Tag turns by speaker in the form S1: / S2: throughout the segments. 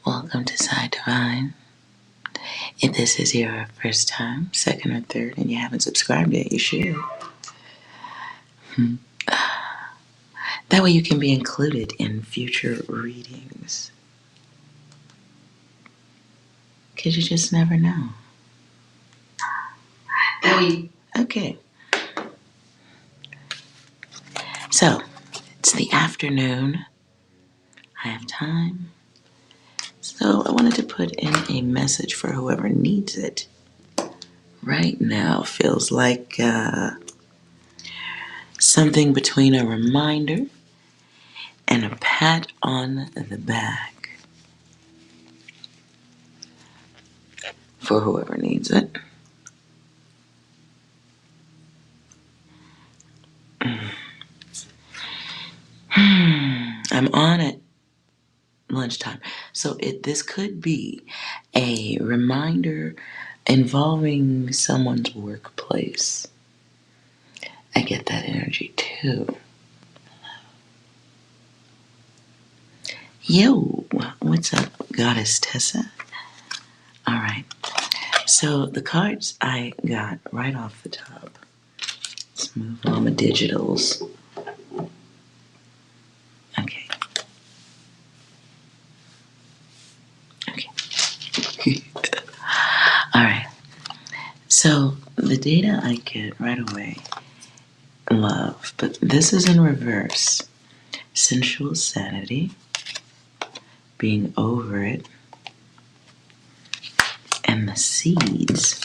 S1: Welcome to Psi Divine. If this is your first time, second, or third, and you haven't subscribed yet, you should. That way you can be included in future readings. Because you just never know. Okay. So, it's the afternoon. I have time. So, I wanted to put in a message for whoever needs it. Right now feels like something between a reminder and a pat on the back for whoever needs it. I'm on at lunchtime. So this could be a reminder involving someone's workplace. I get that energy too. Yo, what's up, Goddess Tessa? All right. So the cards I got right off the top. Let's move on my digitals. Okay. All right. So the data I get right away, love, but this is in reverse. Sensual sanity, being over it, and the seeds.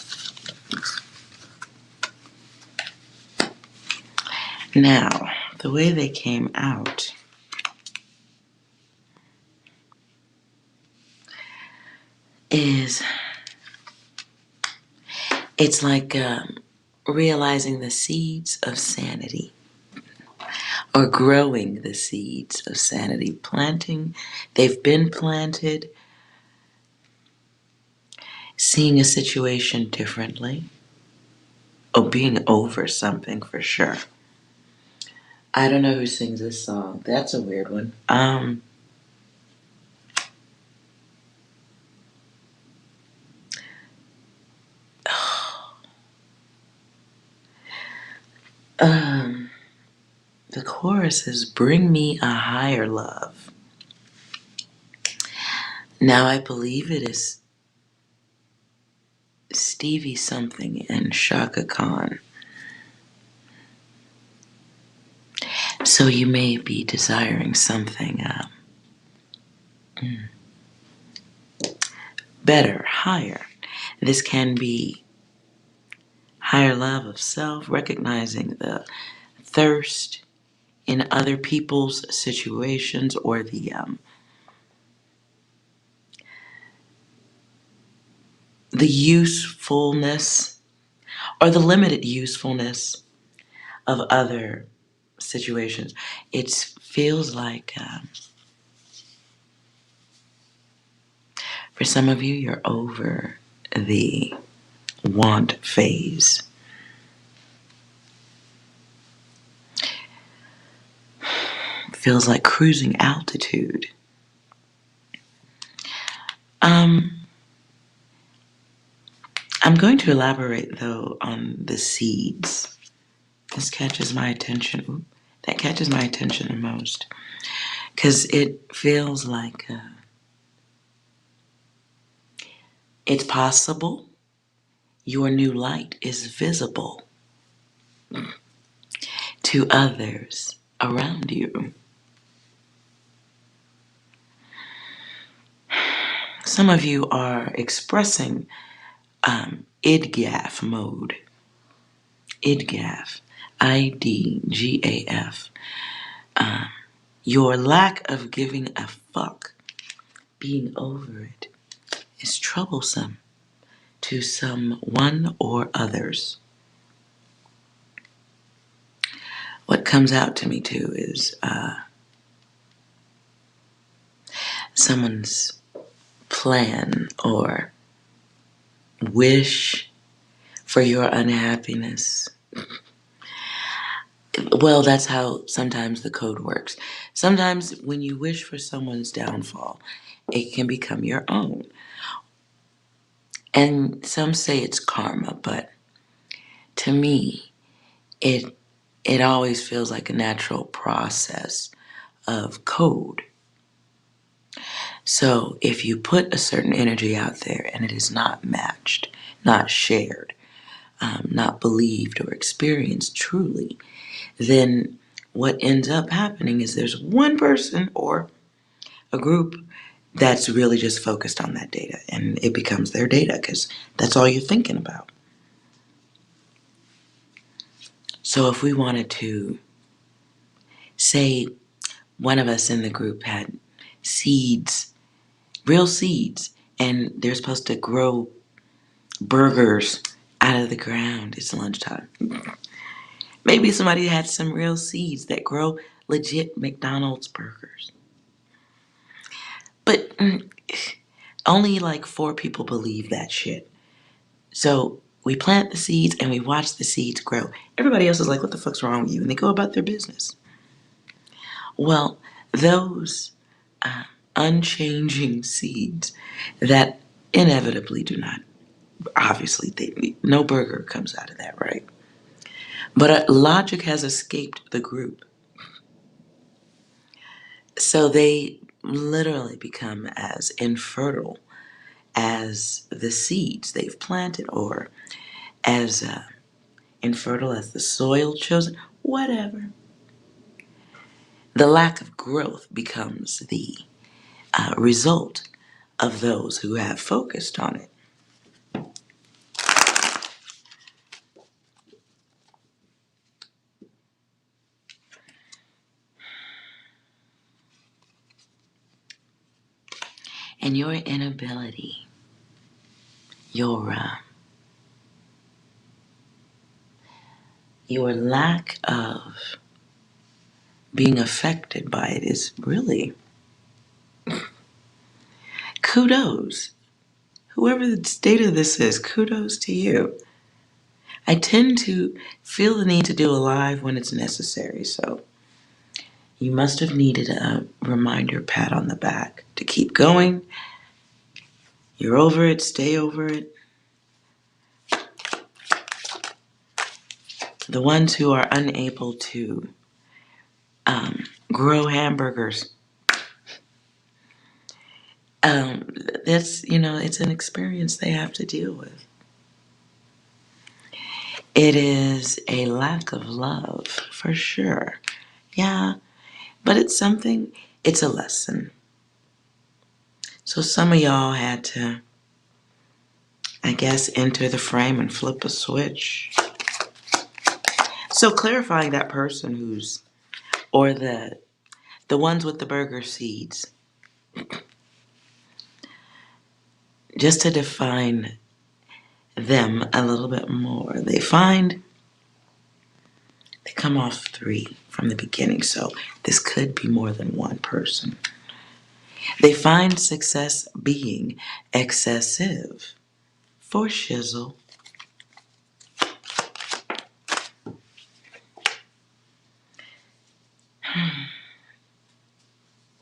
S1: Now, the way they came out is, it's like realizing the seeds of sanity, or growing the seeds of sanity, planting, they've been planted, seeing a situation differently, or being over something for sure. I don't know who sings this song. That's a weird one. The chorus is "Bring me a higher love." Now I believe it is Stevie something and Shaka Khan. So you may be desiring something better, higher. This can be higher love of self, recognizing the thirst in other people's situations, or the usefulness or the limited usefulness of other situations. It feels like for some of you, you're over the want phase. Feels like cruising altitude. I'm going to elaborate though on the seeds. This catches my attention. That catches my attention the most, because it feels like it's possible your new light is visible to others around you. Some of you are expressing IDGAF mode. IDGAF. IDGAF. Your lack of giving a fuck, being over it, is troublesome to someone or others. What comes out to me too is someone's plan or wish for your unhappiness. Well, that's how sometimes the code works. Sometimes when you wish for someone's downfall, it can become your own. And some say it's karma, but to me, it always feels like a natural process of code. So if you put a certain energy out there and it is not matched, not shared, not believed or experienced truly, then what ends up happening is there's one person or a group that's really just focused on that data, and it becomes their data because that's all you're thinking about. So if we wanted to say one of us in the group had seeds, real seeds, and they're supposed to grow burgers out of the ground. It's lunchtime. Maybe somebody had some real seeds that grow legit McDonald's burgers. But only like 4 people believe that shit. So we plant the seeds and we watch the seeds grow. Everybody else is like, what the fuck's wrong with you? And they go about their business. Well, those unchanging seeds that inevitably do not, obviously, no burger comes out of that, right? But logic has escaped the group. So they literally become as infertile as the seeds they've planted, or as infertile as the soil chosen, whatever. The lack of growth becomes the result of those who have focused on it. And your inability, your lack of being affected by it is really kudos. Whoever the state of this is, kudos to you. I tend to feel the need to do a live when it's necessary, so you must have needed a reminder pat on the back to keep going. You're over it, stay over it. The ones who are unable to grow hamburgers, it's an experience they have to deal with. It is a lack of love, for sure. Yeah, but it's a lesson. So some of y'all had to, I guess, enter the frame and flip a switch. So clarifying that person or the ones with the burger seeds, just to define them a little bit more. They come off 3 from the beginning, so this could be more than one person. They find success being excessive. For shizzle.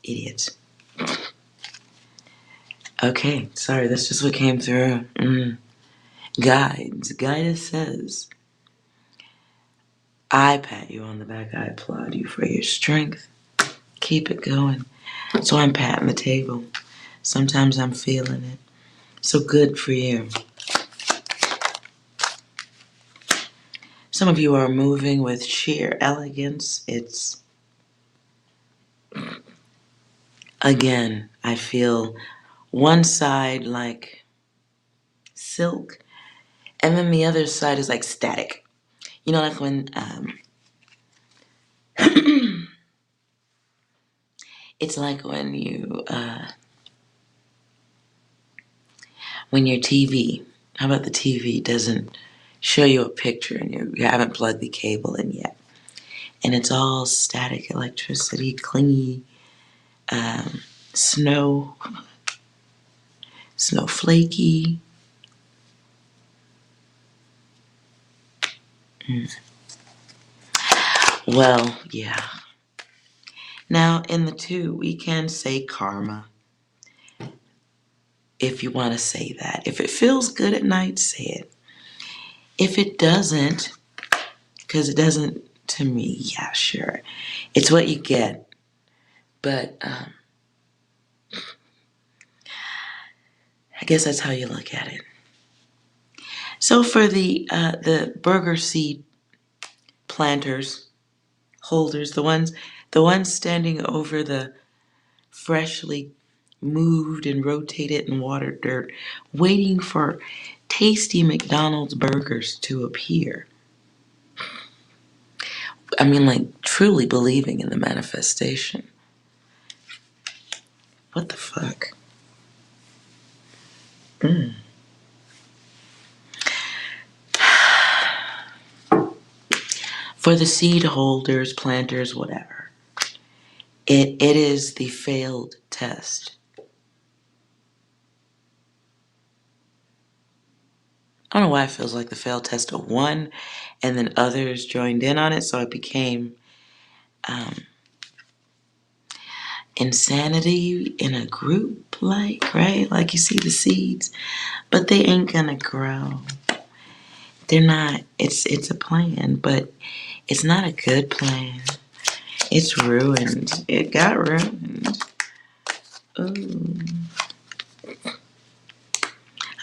S1: Idiots. Okay, sorry, that's just what came through. Guidance says, I pat you on the back, I applaud you for your strength. Keep it going. So I'm patting the table. Sometimes I'm feeling it. So good for you. Some of you are moving with sheer elegance. It's, again, I feel one side like silk, and then the other side is like static. You know, like when it's like when your TV, how about the TV doesn't show you a picture and you haven't plugged the cable in yet, and it's all static electricity, clingy, snowflakey. Well, yeah. Now, in the 2, we can say karma. if you want to say that. If it feels good at night, say it. If it doesn't, because it doesn't to me, yeah, sure. It's what you get. But I guess that's how you look at it. So for the burger seed planters, holders, the ones standing over the freshly moved and rotated and watered dirt, waiting for tasty McDonald's burgers to appear. I mean, like, truly believing in the manifestation. What the fuck? For the seed holders, planters, whatever, it is the failed test. I don't know why it feels like the failed test of one, and then others joined in on it, so it became insanity in a group, like, right? Like you see the seeds, but they ain't gonna grow. They're not. It's a plan, but it's not a good plan. It's ruined. It got ruined. Ooh.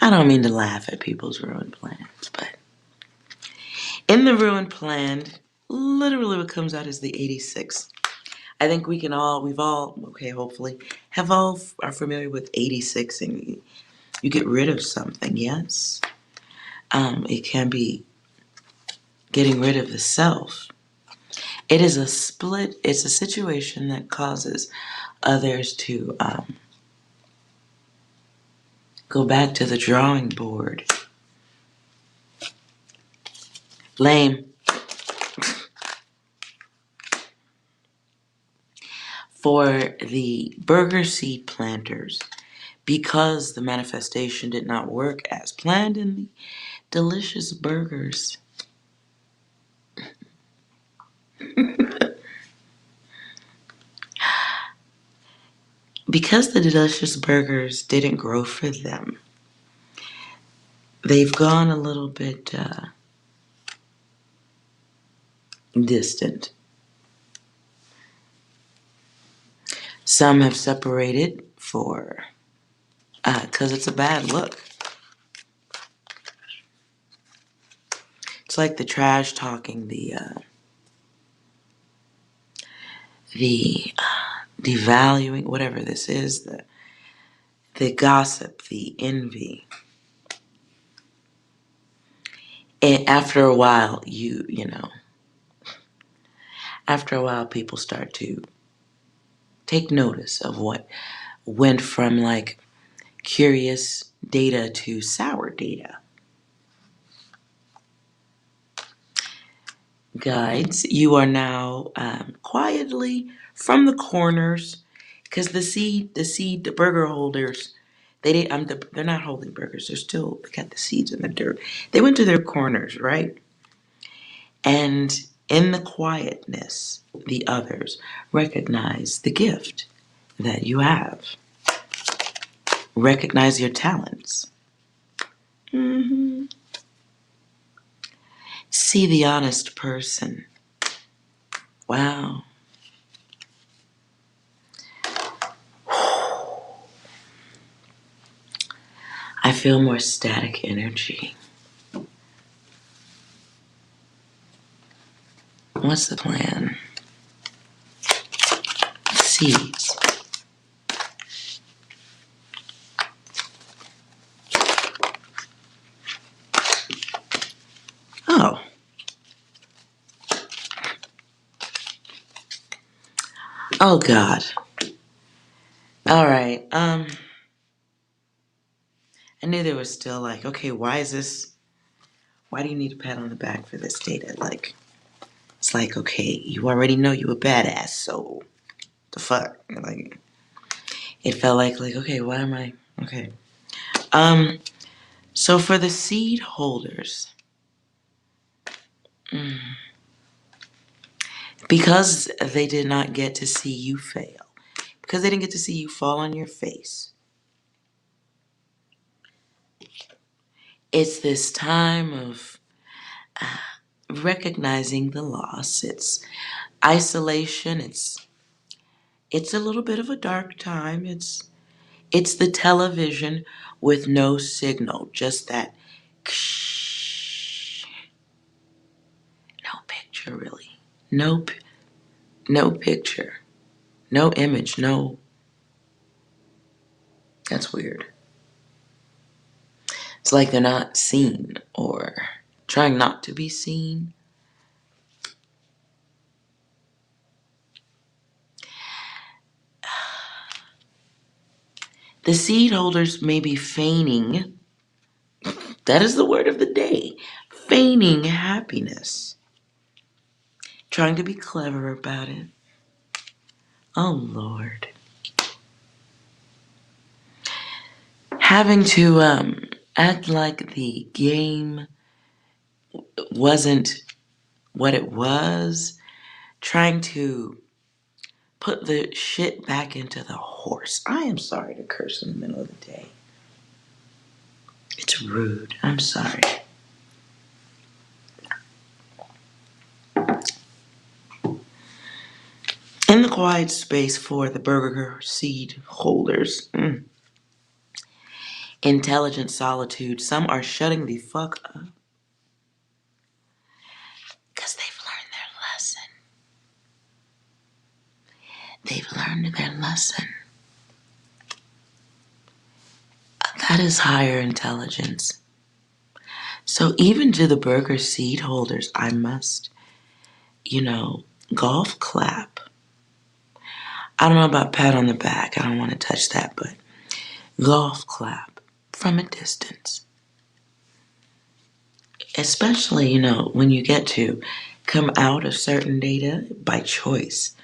S1: I don't mean to laugh at people's ruined plans, but in the ruined plan, literally what comes out is the 86. I think we've all, okay, hopefully, are familiar with 86, and you get rid of something, yes? It can be getting rid of the self. It is it's a situation that causes others to go back to the drawing board. Lame. For the burger seed planters, because the manifestation did not work as planned in the delicious burgers. Because the delicious burgers didn't grow for them, they've gone a little bit distant. Some have separated because it's a bad look. It's like the trash talking, the devaluing, whatever this is, the gossip, the envy. And after a while, after a while, people start to take notice of what went from like curious data to sour data. Guides, you are now quietly from the corners, because the burger holders, they're not holding burgers. They got the seeds in the dirt. They went to their corners, right? And in the quietness, the others recognize the gift that you have. Recognize your talents. See the honest person. Wow. I feel more static energy. What's the plan? Seeds. Oh. Oh God. All right. I knew there was still like, okay, why do you need a pat on the back for this data? Like, it's like, okay, you already know you a badass, so the fuck? Like, it felt like, okay, why am I, okay. So for the seed holders, because they did not get to see you fail, because they didn't get to see you fall on your face, It's this time of recognizing the loss. It's isolation. It's a little bit of a dark time. It's the television with no signal, just that no picture really. No picture. No image. No. That's weird. It's like they're not seen or trying not to be seen. The seed holders may be feigning, that is the word of the day, feigning happiness, trying to be clever about it. Oh Lord. Having to act like the game wasn't what it was, trying to put the shit back into the horse. I am sorry to curse in the middle of the day. It's rude. I'm sorry. In the quiet space for the burger seed holders, intelligent solitude, some are shutting the fuck up because they've learned their lesson. They've learned their lesson. That is higher intelligence. So even to the burger seed holders, I must, golf clap. I don't know about pat on the back. I don't want to touch that, but golf clap from a distance. Especially, when you get to come out of certain data by choice.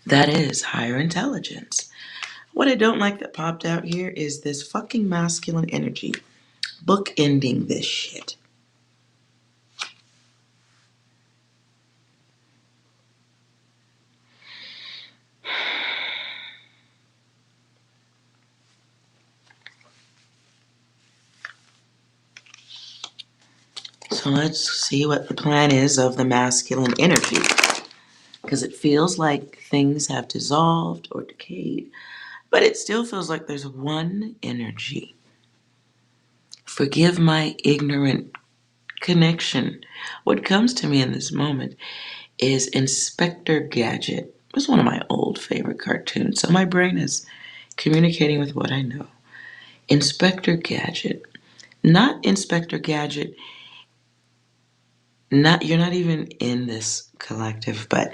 S1: That is higher intelligence. What I don't like that popped out here is this fucking masculine energy bookending this shit. So let's see what the plan is of the masculine energy. Because it feels like things have dissolved or decayed, but it still feels like there's one energy. Forgive my ignorant connection. What comes to me in this moment is Inspector Gadget. It was one of my old favorite cartoons, so my brain is communicating with what I know. Inspector Gadget. Not Inspector Gadget. You're not even in this collective, but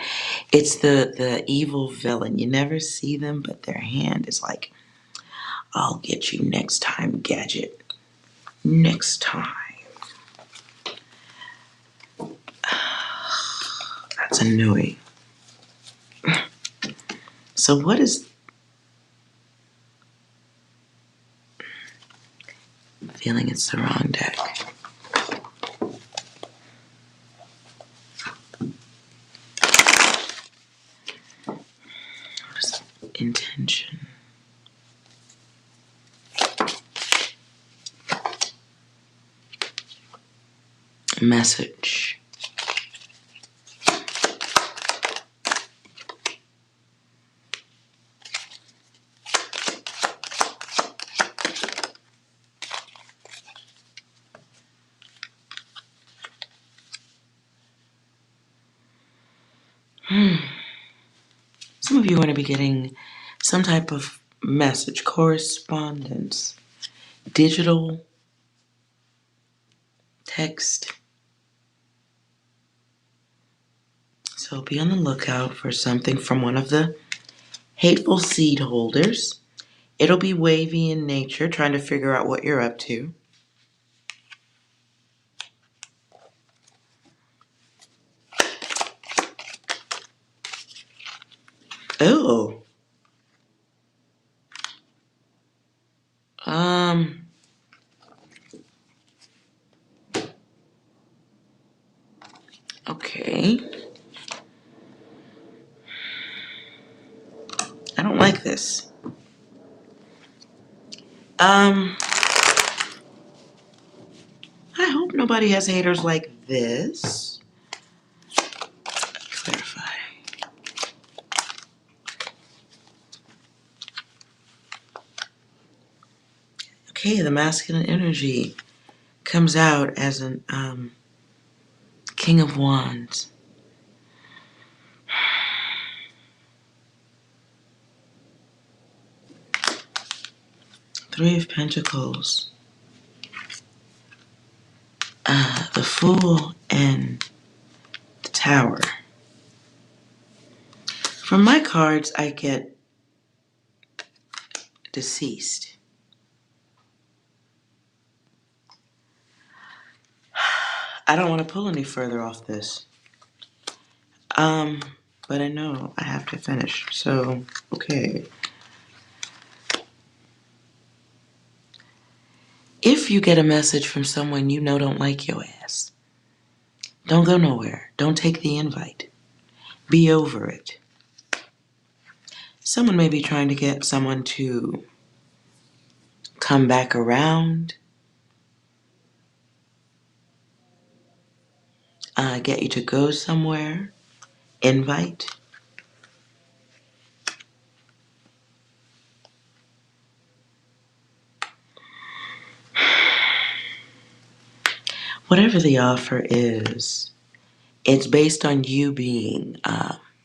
S1: it's the evil villain. You never see them, but their hand is like, I'll get you next time, Gadget. Next time. That's annoying. So what is... I'm feeling it's the wrong deck. What is intention? Message. Some of you are going to be getting some type of message, correspondence, digital, text. So be on the lookout for something from one of the hateful seed holders. It'll be wavy in nature, trying to figure out what you're up to. Oh. Okay. I don't like this. nobody has haters like this. Clarify. Okay, the masculine energy comes out as an King of Wands. Three of Pentacles. The Fool and the Tower. From my cards, I get deceased. I don't want to pull any further off this. But I know I have to finish, so, okay. If you get a message from someone you know don't like your ass, don't go nowhere. Don't take the invite. Be over it. Someone may be trying to get someone to come back around, get you to go somewhere, invite. Whatever the offer is, it's based on you being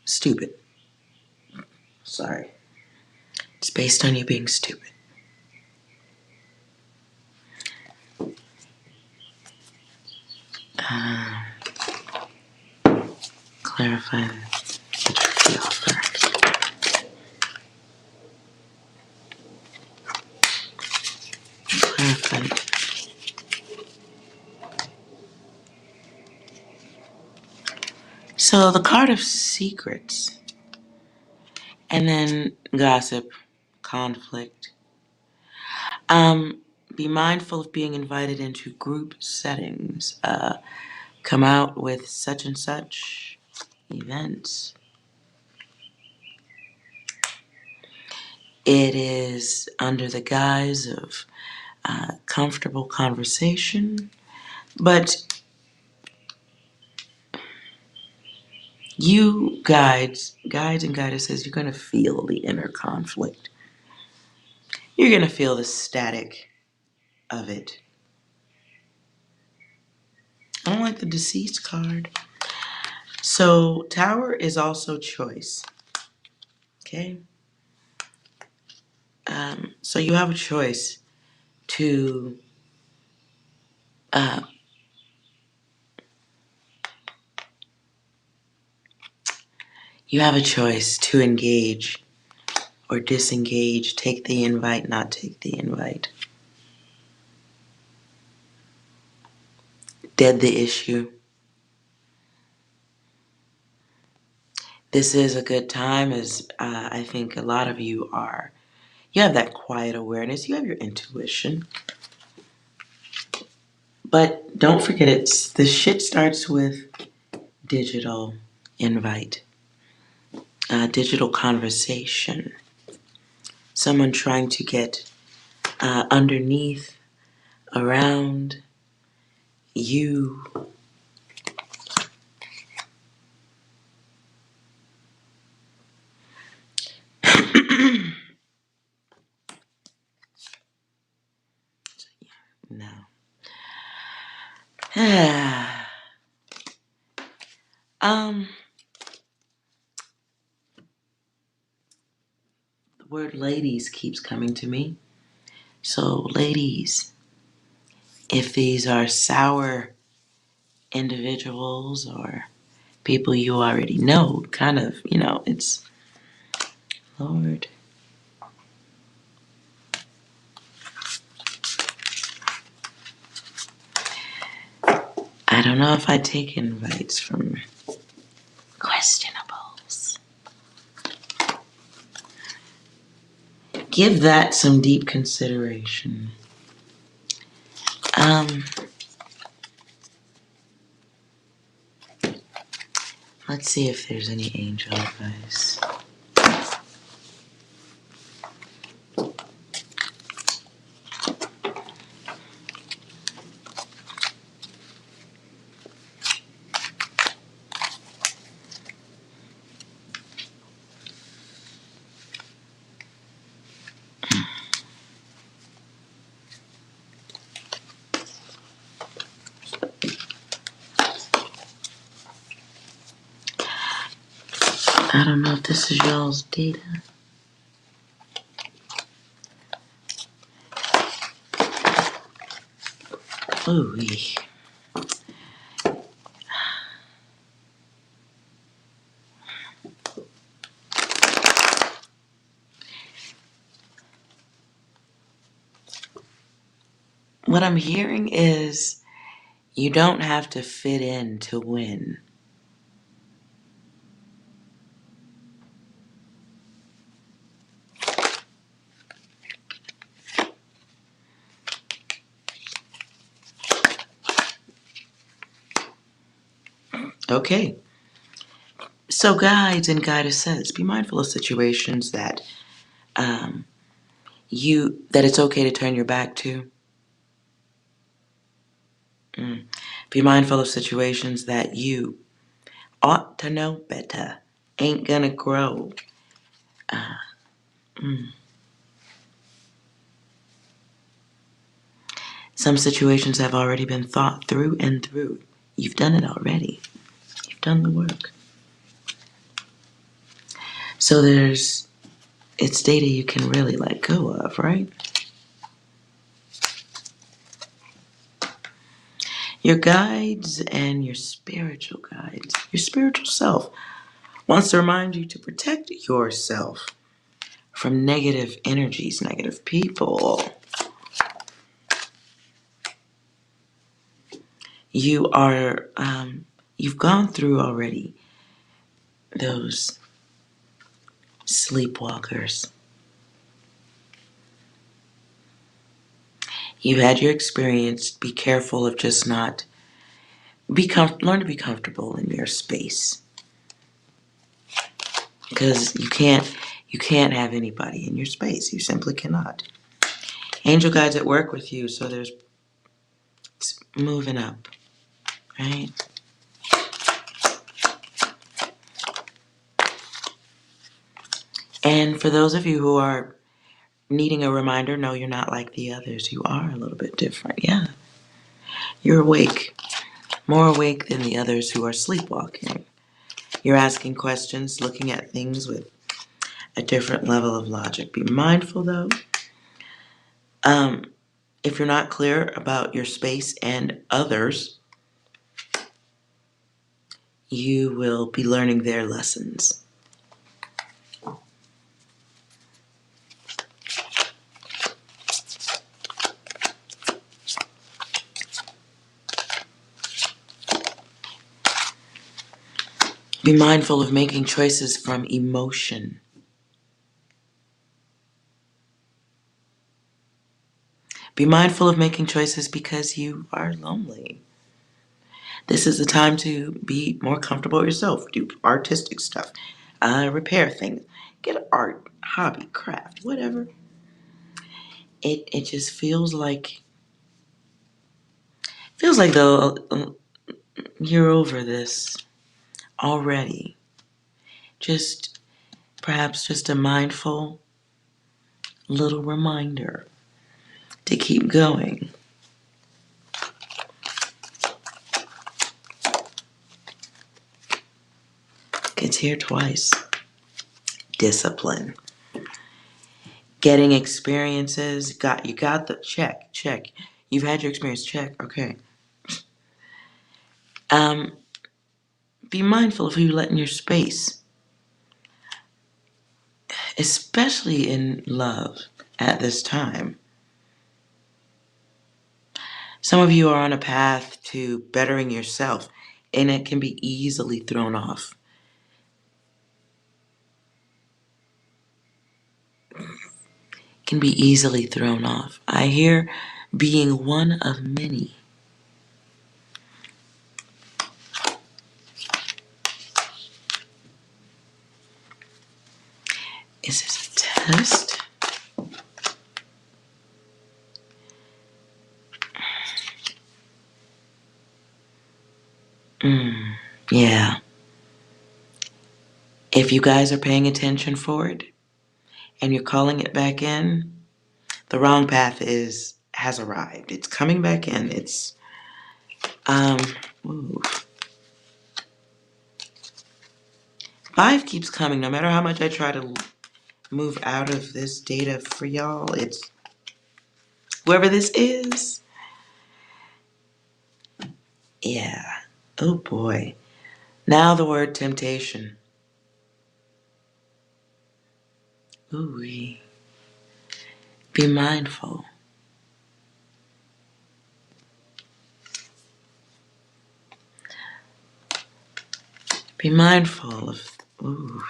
S1: stupid. Sorry. It's based on you being stupid. Clarify the offer. Clarify. So the card of secrets, and then gossip, conflict. Be mindful of being invited into group settings. Come out with such and such events. It is under the guise of comfortable conversation, but you guides and goddesses, you're going to feel the inner conflict. You're going to feel the static of it. I don't like the deceased card. So Tower is also choice. Okay? So you have a choice to engage or disengage, take the invite, not take the invite. Dead the issue. This is a good time, as I think a lot of you are. You have that quiet awareness. You have your intuition. But don't forget, the shit starts with digital invite, digital conversation. Someone trying to get underneath, around you. No. The word ladies keeps coming to me. So, ladies, if these are sour individuals or people you already know, kind of, it's, Lord. I don't know if I take invites from questionables. Give that some deep consideration. Let's see if there's any angel advice. I don't know if this is y'all's data. Ooh. What I'm hearing is you don't have to fit in to win. Okay. So guides and goddesses, be mindful of situations that that it's okay to turn your back to. Be mindful of situations that you ought to know better. Ain't gonna grow. Some situations have already been thought through and through. You've done it already. You've done the work. So it's data you can really let go of, right? Your guides and your spiritual guides, your spiritual self wants to remind you to protect yourself from negative energies, negative people. You are, you've gone through already those sleepwalkers. You've had your experience. Be careful of just not, learn to be comfortable in your space. Because you can't have anybody in your space. You simply cannot. Angel guides at work with you, so it's moving up, right? And for those of you who are needing a reminder, no, you're not like the others. You are a little bit different. Yeah. You're awake. More awake than the others who are sleepwalking. You're asking questions, looking at things with a different level of logic. Be mindful, though. If you're not clear about your space and others, you will be learning their lessons. Be mindful of making choices from emotion. Be mindful of making choices because you are lonely. This is the time to be more comfortable with yourself. Do artistic stuff. Repair things. Get an art, hobby, craft, whatever. It just feels like though you're over this already. Just perhaps just a mindful little reminder to keep going. It's here twice. Discipline. Getting experiences. You got the check. You've had your experience, check. Okay. Be mindful of who you let in your space, especially in love at this time. Some of you are on a path to bettering yourself, and it can be easily thrown off. Can be easily thrown off. I hear being one of many. Is this a test? Yeah. If you guys are paying attention for it and you're calling it back in, the wrong path has arrived. It's coming back in. It's ooh. 5 keeps coming. No matter how much I try to move out of this data for y'all, it's whoever this is. Yeah. Oh boy. Now the word temptation. Ooh-wee. Be mindful. Be mindful of. Ooh.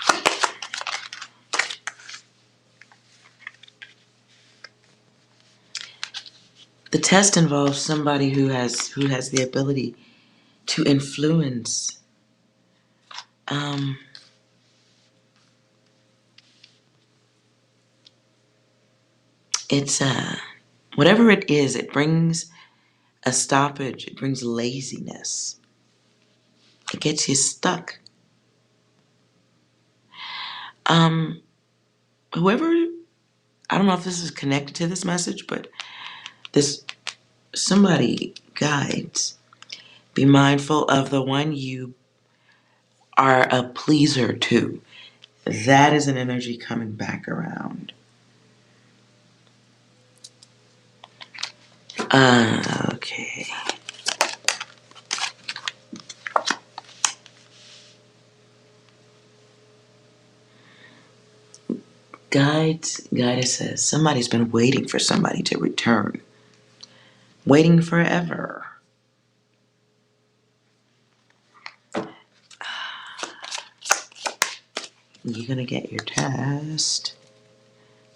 S1: The test involves somebody who has the ability to influence. It's whatever it is. It brings a stoppage. It brings laziness. It gets you stuck. Whoever, I don't know if this is connected to this message, but this somebody guides. Be mindful of the one you are a pleaser to. That is an energy coming back around. Okay. Guide says somebody's been waiting for somebody to return. Waiting forever. You're gonna get your test.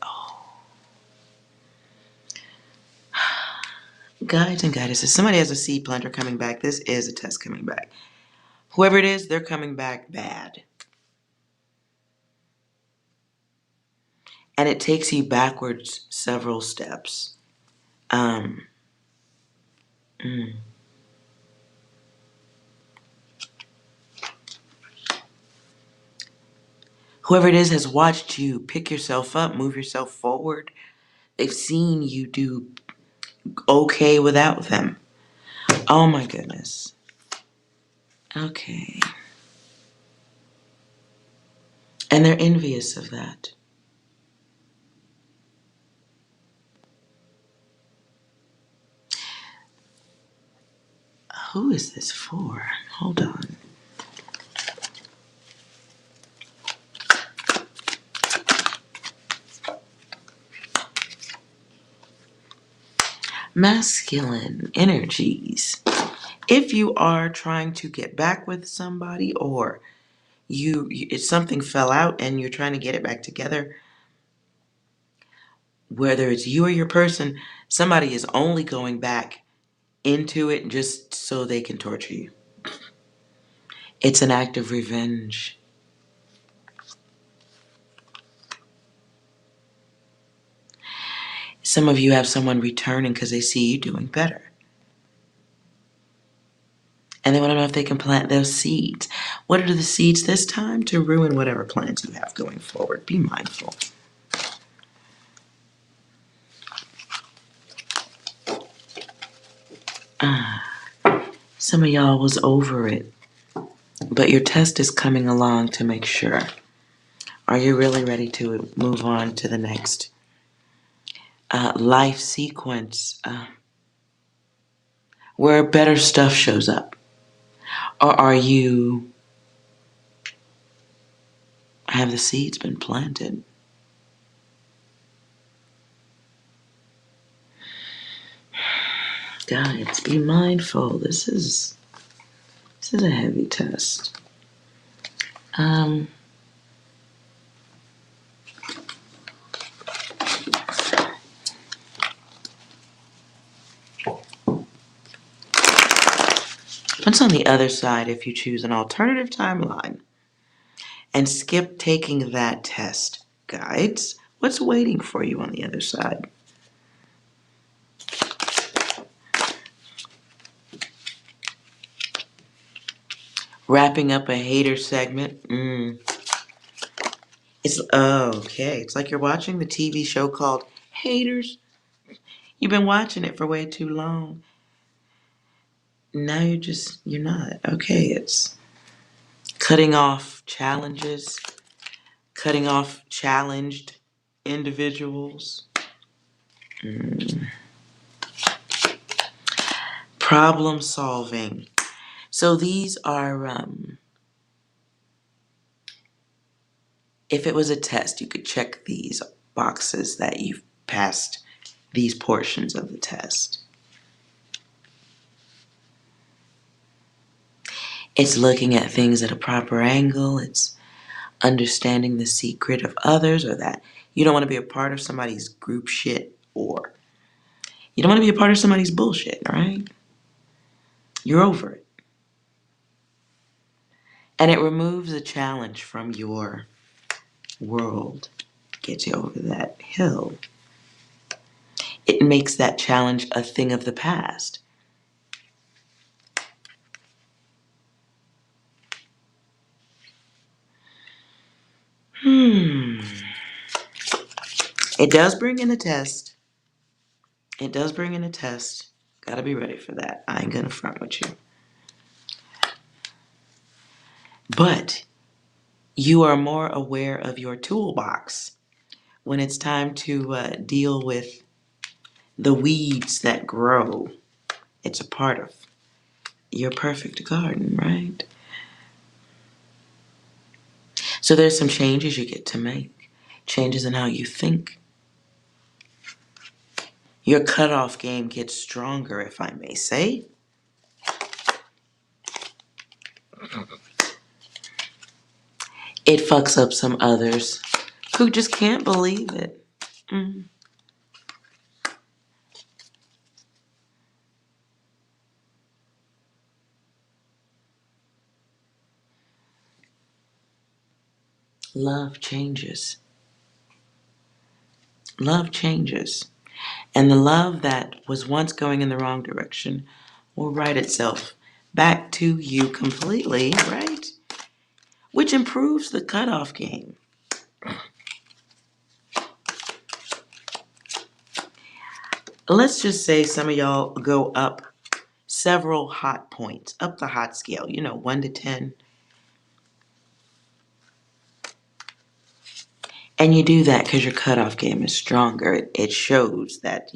S1: Oh. Guides and guidance. If somebody has a seed planter coming back, this is a test coming back. Whoever it is, they're coming back bad. And it takes you backwards several steps. Whoever it is has watched you pick yourself up, move yourself forward. They've seen you do okay without them. Oh my goodness. Okay. And they're envious of that. Who is this for? Hold on. Masculine energies. If you are trying to get back with somebody, or it's something fell out and you're trying to get it back together, whether it's you or your person, somebody is only going back into it just so they can torture you. It's an act of revenge. Some of you have someone returning because they see you doing better. And they want to know if they can plant those seeds. What are the seeds this time? To ruin whatever plans you have going forward. Be mindful. Some of y'all was over it, but your test is coming along to make sure. Are you really ready to move on to the next life sequence where better stuff shows up? Or have the seeds been planted? Guys, be mindful. This is a heavy test. What's on the other side if you choose an alternative timeline and skip taking that test? Guides, what's waiting for you on the other side? Wrapping up a hater segment. It's okay. It's like you're watching the TV show called Haters. You've been watching it for way too long. Now you're not. Okay, it's cutting off challenges, cutting off challenged individuals. Problem solving. So these are, if it was a test, you could check these boxes that you've passed these portions of the test. It's looking at things at a proper angle. It's understanding the secret of others, or that you don't want to be a part of somebody's group shit, or you don't want to be a part of somebody's bullshit, right? You're over it. And it removes a challenge from your world. Gets you over that hill. It makes that challenge a thing of the past. It does bring in a test. It does bring in a test. Gotta be ready for that. I ain't gonna front with you. But you are more aware of your toolbox when it's time to deal with the weeds that grow. It's a part of your perfect garden, right? So there's some changes you get to make. Changes in how you think. Your cutoff game gets stronger, if I may say. It fucks up some others who just can't believe it. Love changes. Love changes. And the love that was once going in the wrong direction will right itself back to you completely, right? Which improves the cutoff game. Let's just say some of y'all go up several hot points, up the hot scale, 1 to 10. And you do that because your cutoff game is stronger. It shows that,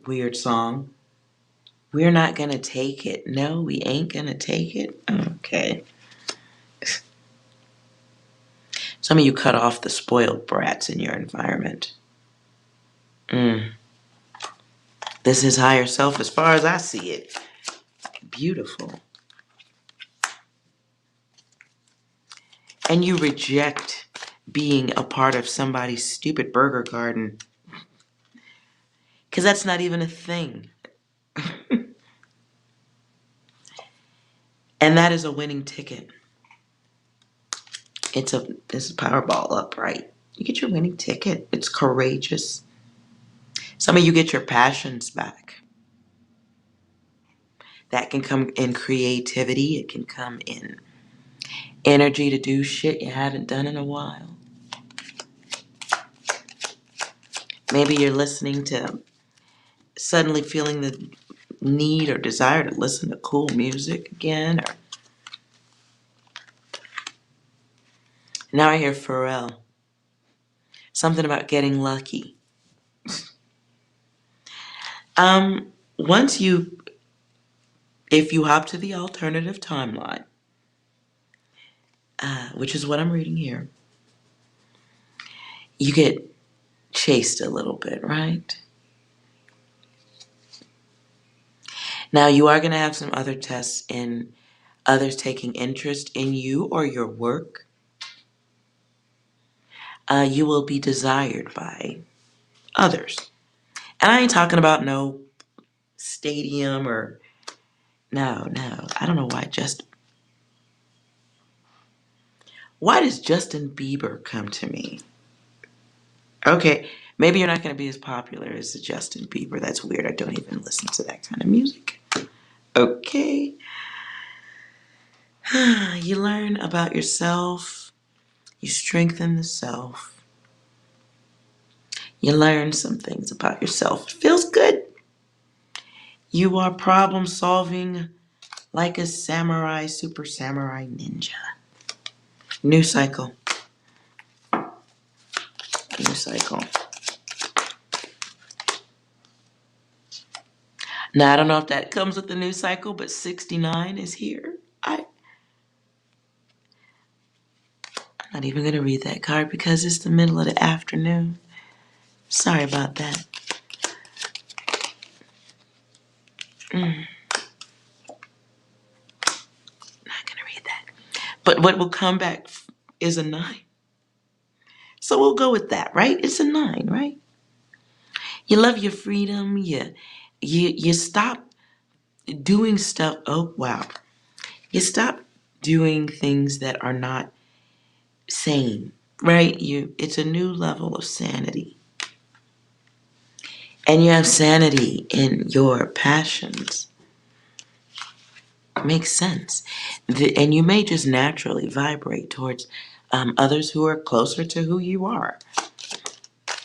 S1: weird song. We're not going to take it. No, we ain't going to take it. Okay. Some of you cut off the spoiled brats in your environment. This is higher self as far as I see it. Beautiful. And you reject being a part of somebody's stupid burger garden. Because that's not even a thing. And that is a winning ticket. It's a Powerball upright. You get your winning ticket. It's courageous. Some of you get your passions back. That can come in creativity. It can come in energy to do shit you haven't done in a while. Maybe you're listening to, suddenly feeling the need or desire to listen to cool music again. Or now I hear Pharrell. Something about getting lucky. If you hop to the alternative timeline, which is what I'm reading here, you get chased a little bit, right? Now you are going to have some other tests in others taking interest in you or your work. You will be desired by others. And I ain't talking about no stadium or no. I don't know why does Justin Bieber come to me? Okay, maybe you're not going to be as popular as the Justin Bieber. That's weird. I don't even listen to that kind of music. Okay. You learn about yourself. You strengthen the self. You learn some things about yourself. It feels good. You are problem solving like a samurai, super samurai ninja. New cycle. New cycle. Now, I don't know if that comes with the new cycle, but 69 is here. I'm not even going to read that card because it's the middle of the afternoon. Sorry about that. Not going to read that. But what will come back is a 9. So we'll go with that, right? It's a 9, right? You love your freedom. You stop doing stuff. Oh, wow. You stop doing things that are not sane, right? It's a new level of sanity. And you have sanity in your passions. It makes sense. And you may just naturally vibrate towards others who are closer to who you are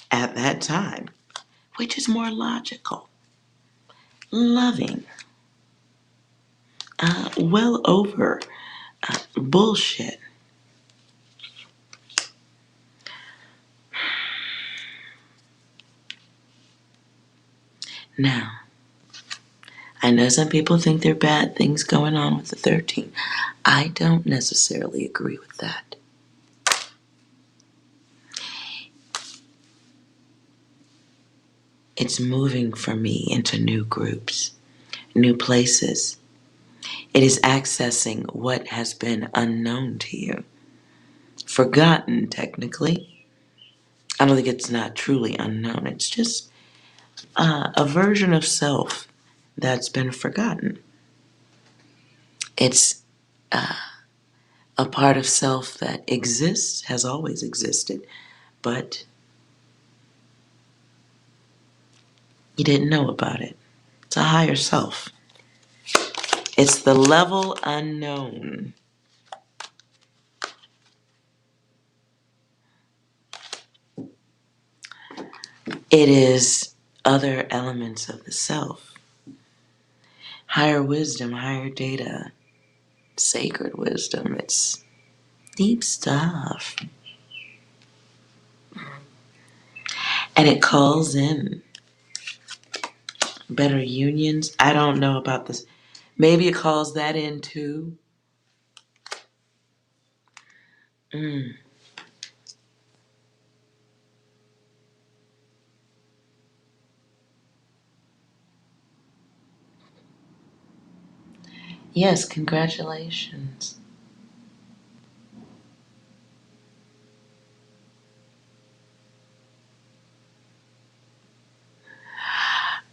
S1: at that time, which is more logical, loving, well over bullshit. Now, I know some people think there are bad things going on with the 13. I don't necessarily agree with that. It's moving for me into new groups, new places. It is accessing what has been unknown to you. Forgotten, technically. I don't think it's not truly unknown. It's just a version of self that's been forgotten. It's a part of self that exists, has always existed, but you didn't know about it. It's a higher self. It's the level unknown. It is other elements of the self. Higher wisdom, higher data, sacred wisdom. It's deep stuff. And it calls in better unions. I don't know about this. Maybe it calls that in too. Yes, congratulations.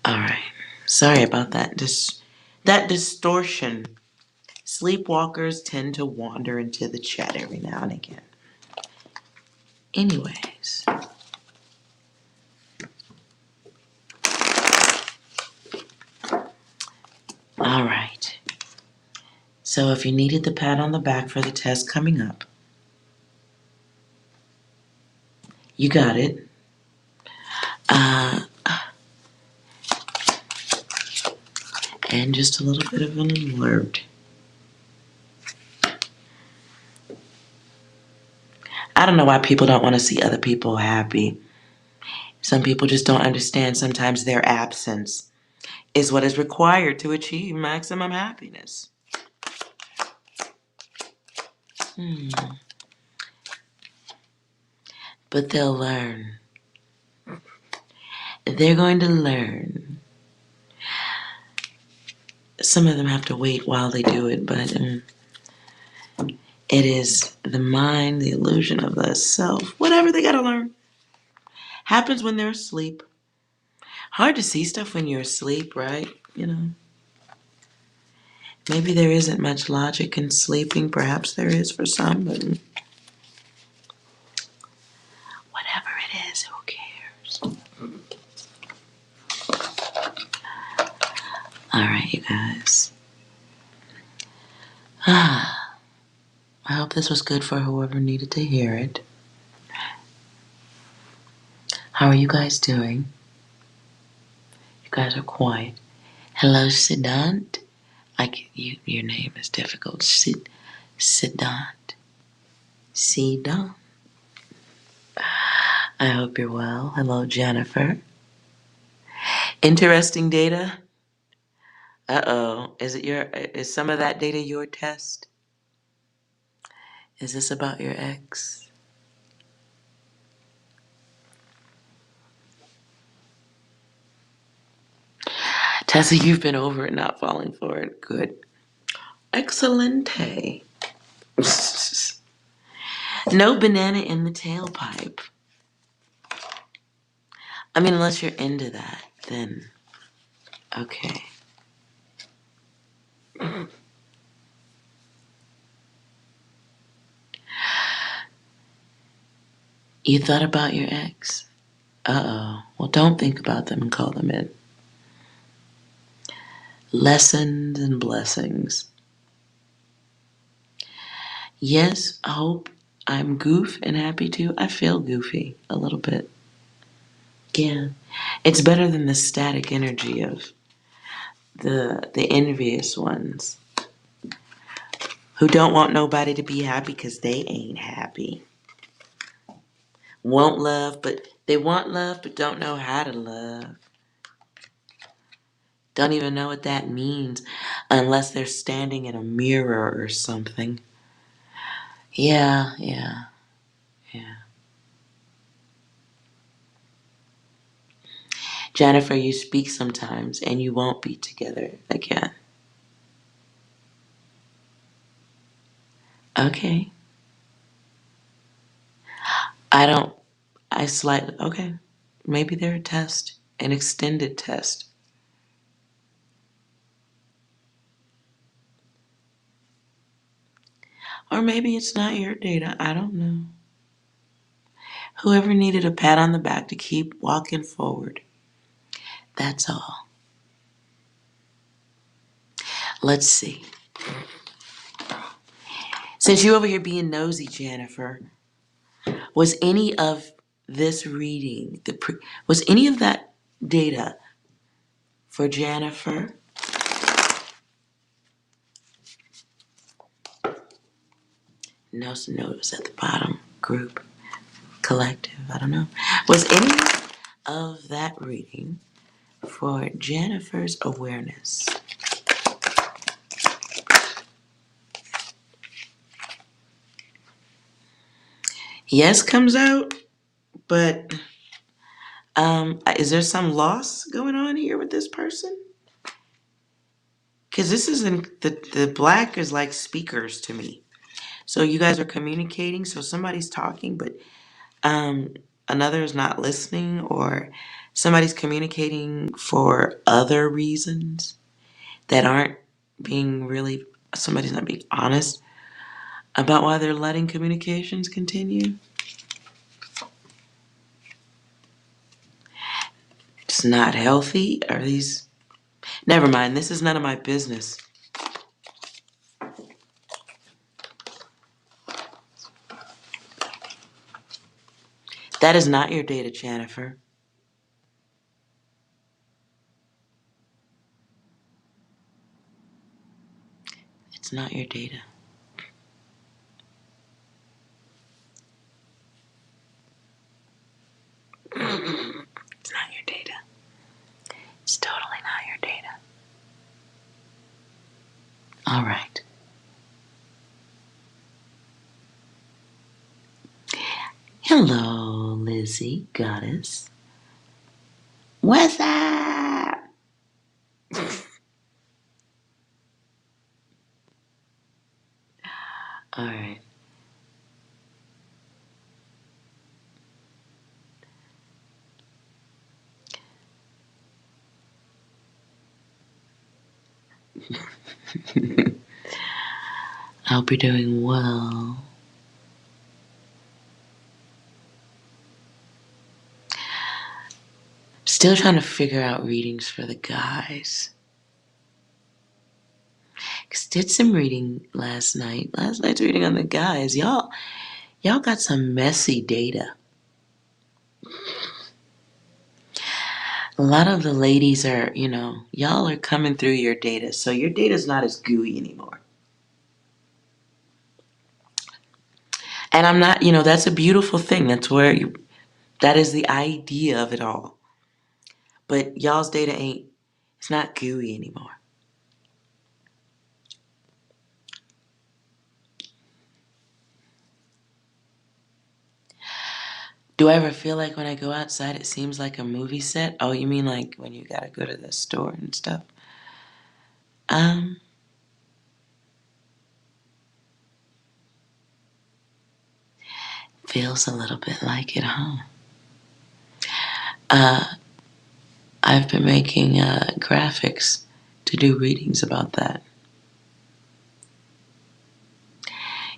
S1: All right. Sorry about that. That distortion. Sleepwalkers tend to wander into the chat every now and again. Anyways. All right. So if you needed the pat on the back for the test coming up, you got it. And just a little bit of an alert. I don't know why people don't want to see other people happy. Some people just don't understand sometimes their absence is what is required to achieve maximum happiness. But they'll learn. They're going to learn. Some of them have to wait while they do it, but it is the mind, the illusion of the self, whatever they gotta learn. Happens when they're asleep. Hard to see stuff when you're asleep, right? Maybe there isn't much logic in sleeping. Perhaps there is for some, but whatever it is, who cares? All right, you guys. I hope this was good for whoever needed to hear it. How are you guys doing? You guys are quiet. Hello, Siddhant. Your name is difficult. Sidant. Sidant. I hope you're well. Hello, Jennifer. Interesting data. Uh-oh. Is some of that data your test? Is this about your ex? Tessa, you've been over it, not falling for it. Good. Excelente. No banana in the tailpipe. I mean, unless you're into that, then okay. You thought about your ex? Uh-oh. Well, don't think about them and call them in. Lessons and blessings. Yes, I hope I'm goof and happy too. I feel goofy a little bit. Yeah. It's better than the static energy of the envious ones who don't want nobody to be happy because they ain't happy. They want love but don't know how to love. Don't even know what that means unless they're standing in a mirror or something. Yeah. Jennifer, you speak sometimes and you won't be together again. Okay. Okay. Maybe they're a test, an extended test. Or maybe it's not your data. I don't know. Whoever needed a pat on the back to keep walking forward. That's all. Let's see. Since you're over here being nosy, Jennifer, was any of this reading, was any of that data for Jennifer? No, it was at the bottom. Group, collective, I don't know. Was any of that reading for Jennifer's awareness? Yes comes out, but is there some loss going on here with this person? Because this isn't, the black is like speakers to me. So you guys are communicating, so somebody's talking, but another is not listening, or somebody's communicating for other reasons that aren't somebody's not being honest about why they're letting communications continue. It's not healthy. Never mind, this is none of my business. That is not your data, Jennifer. It's not your data. It's not your data. It's totally not your data. All right. Hello, Lizzie, goddess. What's up? All right. I hope you're doing well. Still trying to figure out readings for the guys. Cause did some reading last night. Last night's reading on the guys. Y'all got some messy data. A lot of the ladies are, y'all are coming through your data, so your data's not as gooey anymore. And I'm not, that's a beautiful thing. That is the idea of it all. But y'all's data it's not gooey anymore. Do I ever feel like when I go outside it seems like a movie set? Oh, you mean like when you gotta go to the store and stuff? Feels a little bit like it, huh? I've been making graphics to do readings about that.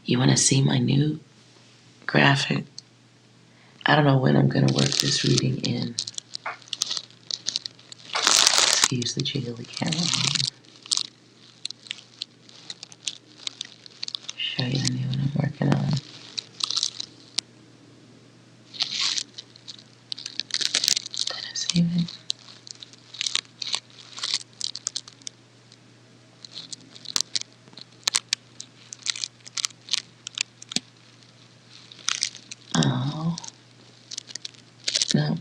S1: You want to see my new graphic? I don't know when I'm going to work this reading in. Excuse the jiggly camera. Show you the new one I'm working on. Did I save it? Oh. No.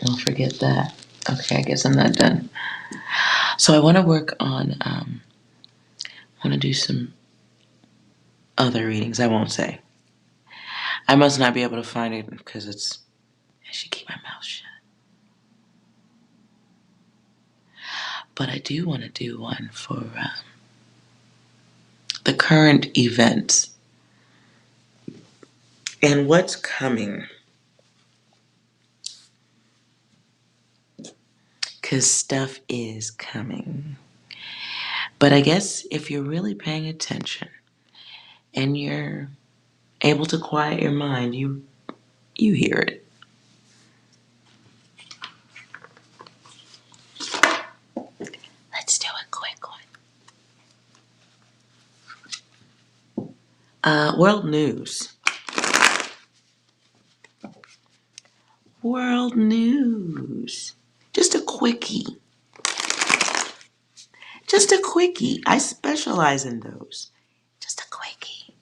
S1: I'll forget that. Okay, I guess I'm not done. So I want to work on, I want to do some other readings. I won't say. I must not be able to find it because I should keep my mouth shut. But I do want to do one for the current events and what's coming. Because stuff is coming. But I guess if you're really paying attention and you're able to quiet your mind, you hear it. Let's do a quick one. World news. World news. Just a quickie. Just a quickie. I specialize in those. Just a quickie.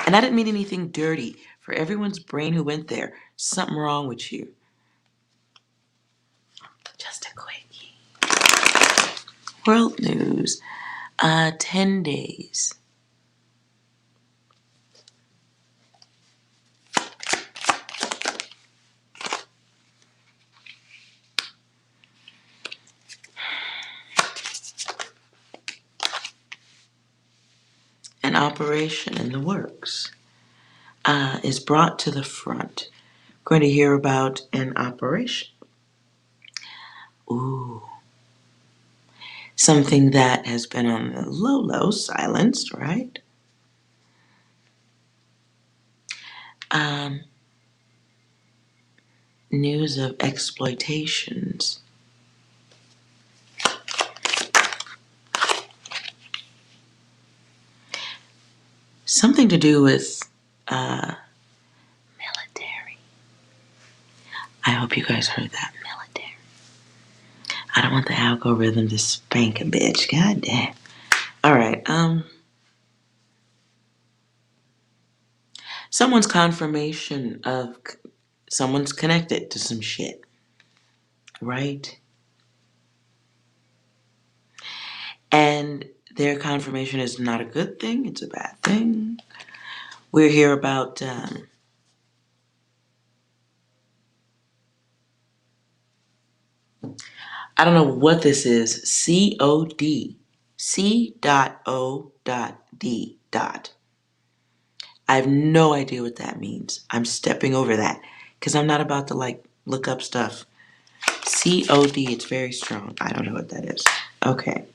S1: And I didn't mean anything dirty. For everyone's brain who went there, something wrong with you. Just a quickie. World news. 10 days. An operation in the works is brought to the front. We're going to hear about an operation. Ooh. Something that has been on the low, silenced, right? News of exploitations. Something to do with military. I hope you guys heard that, military. I don't want the algorithm to spank a bitch. God damn. All right. Someone's confirmation of someone's connected to some shit, right? And their confirmation is not a good thing. It's a bad thing. We're here about I don't know what this is. COD. C.O.D. I have no idea what that means. I'm stepping over that because I'm not about to look up stuff. COD, it's very strong. I don't know what that is. Okay.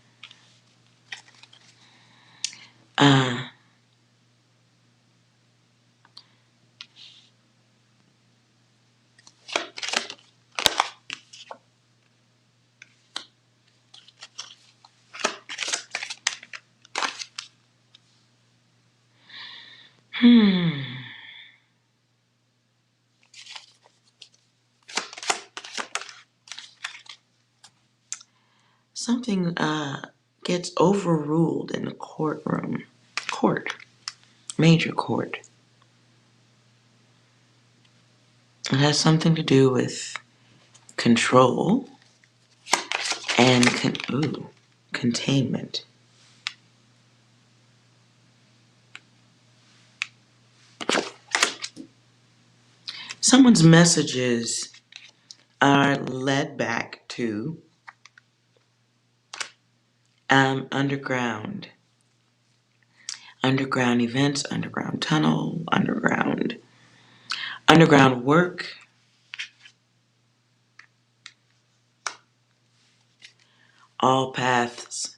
S1: something gets overruled in the courtroom. Major court. It has something to do with control and containment. Someone's messages are led back to underground events, underground tunnel, underground work. All paths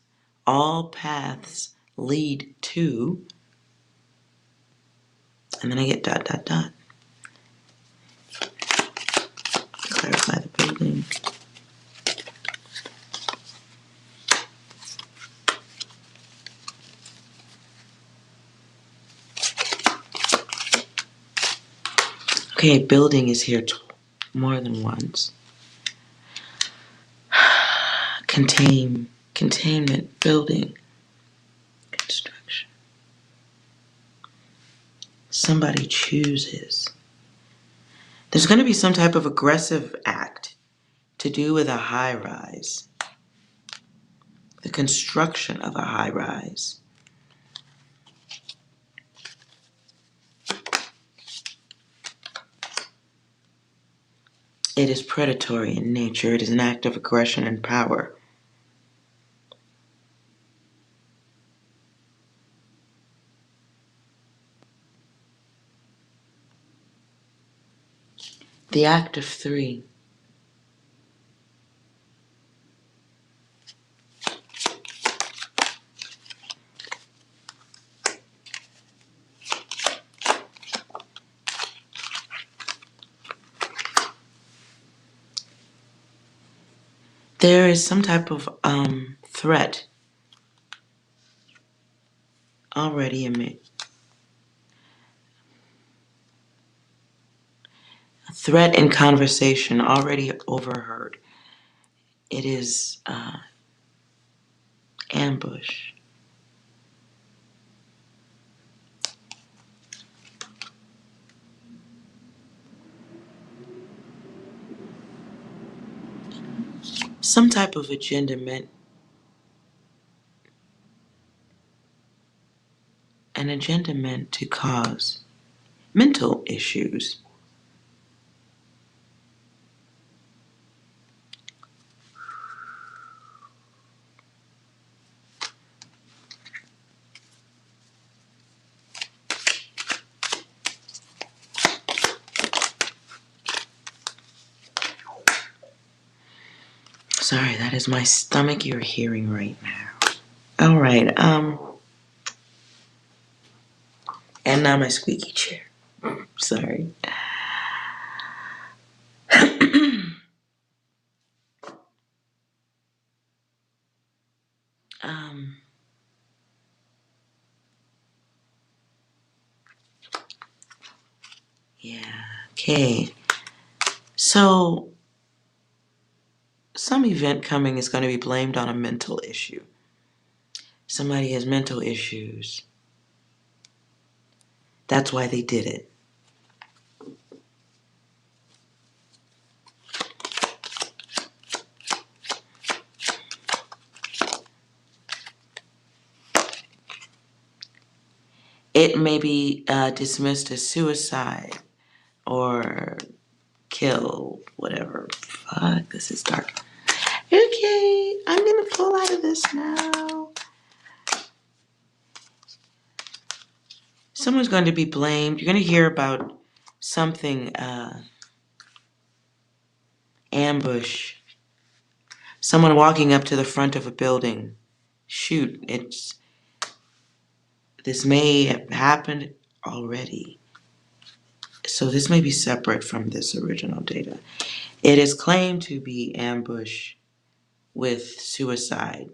S1: lead to, and then I get ... Clarify the building. Okay, building is here more than once. Containment, building, construction. Somebody chooses. There's going to be some type of aggressive act to do with a high rise. The construction of a high rise. It is predatory in nature. It is an act of aggression and power. The act of three. There is some type of threat already emit. A threat in conversation already overheard. It is ambush. Some type of agenda meant to cause mental issues. Sorry, that is my stomach you're hearing right now. All right, and now my squeaky chair. Sorry. Yeah, okay. So, some event coming is going to be blamed on a mental issue. Somebody has mental issues. That's why they did it. It may be dismissed as suicide or kill, whatever. Fuck, this is dark. Okay, I'm gonna pull out of this now. Someone's going to be blamed. You're going to hear about something, ambush. Someone walking up to the front of a building. Shoot, this may have happened already. So this may be separate from this original data. It is claimed to be ambush with suicide.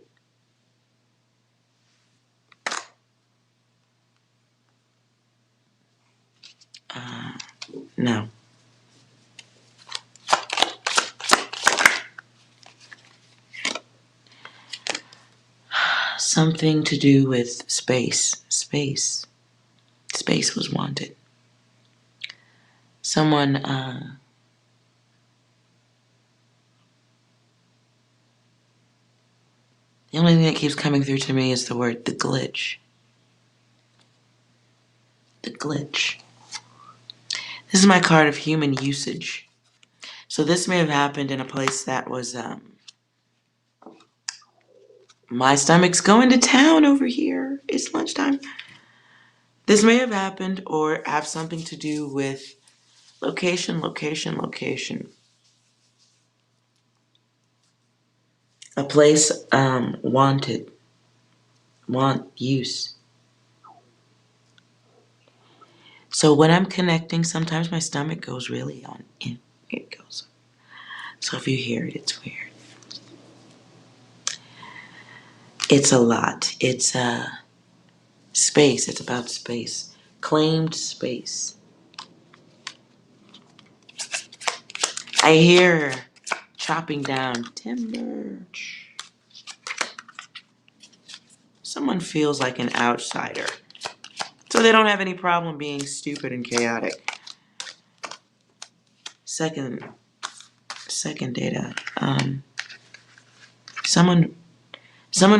S1: No. something to do with space. Space was wanted. Someone, the only thing that keeps coming through to me is the word, the glitch. The glitch. This is my card of human usage. So this may have happened in a place that was, my stomach's going to town over here. It's lunchtime. This may have happened or have something to do with location. A place wanted, use. So when I'm connecting, sometimes my stomach goes really on in. It goes. So if you hear it, it's weird. It's a lot. It's space. It's about space. Claimed space. I hear chopping down timber. Someone feels like an outsider. So they don't have any problem being stupid and chaotic. Second data. Someone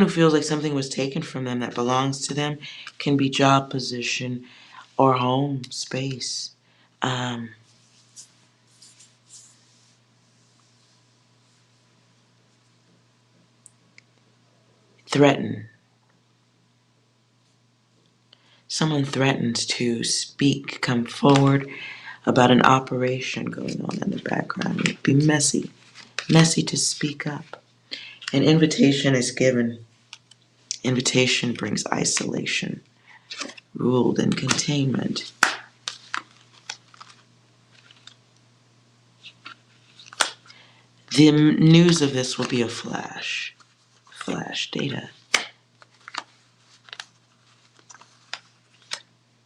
S1: who feels like something was taken from them that belongs to them, can be job position or home space. Threaten. Someone threatens to speak, come forward about an operation going on in the background. It'd be messy to speak up. An invitation is given. Invitation brings isolation, ruled in containment. The news of this will be a flash data.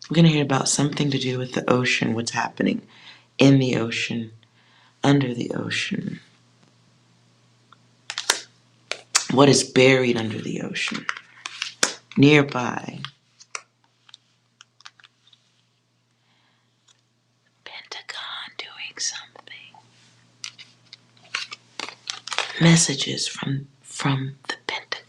S1: We're going to hear about something to do with the ocean, what's happening in the ocean, under the ocean. What is buried under the ocean? Nearby. Pentagon doing something. Messages from the Pentagon.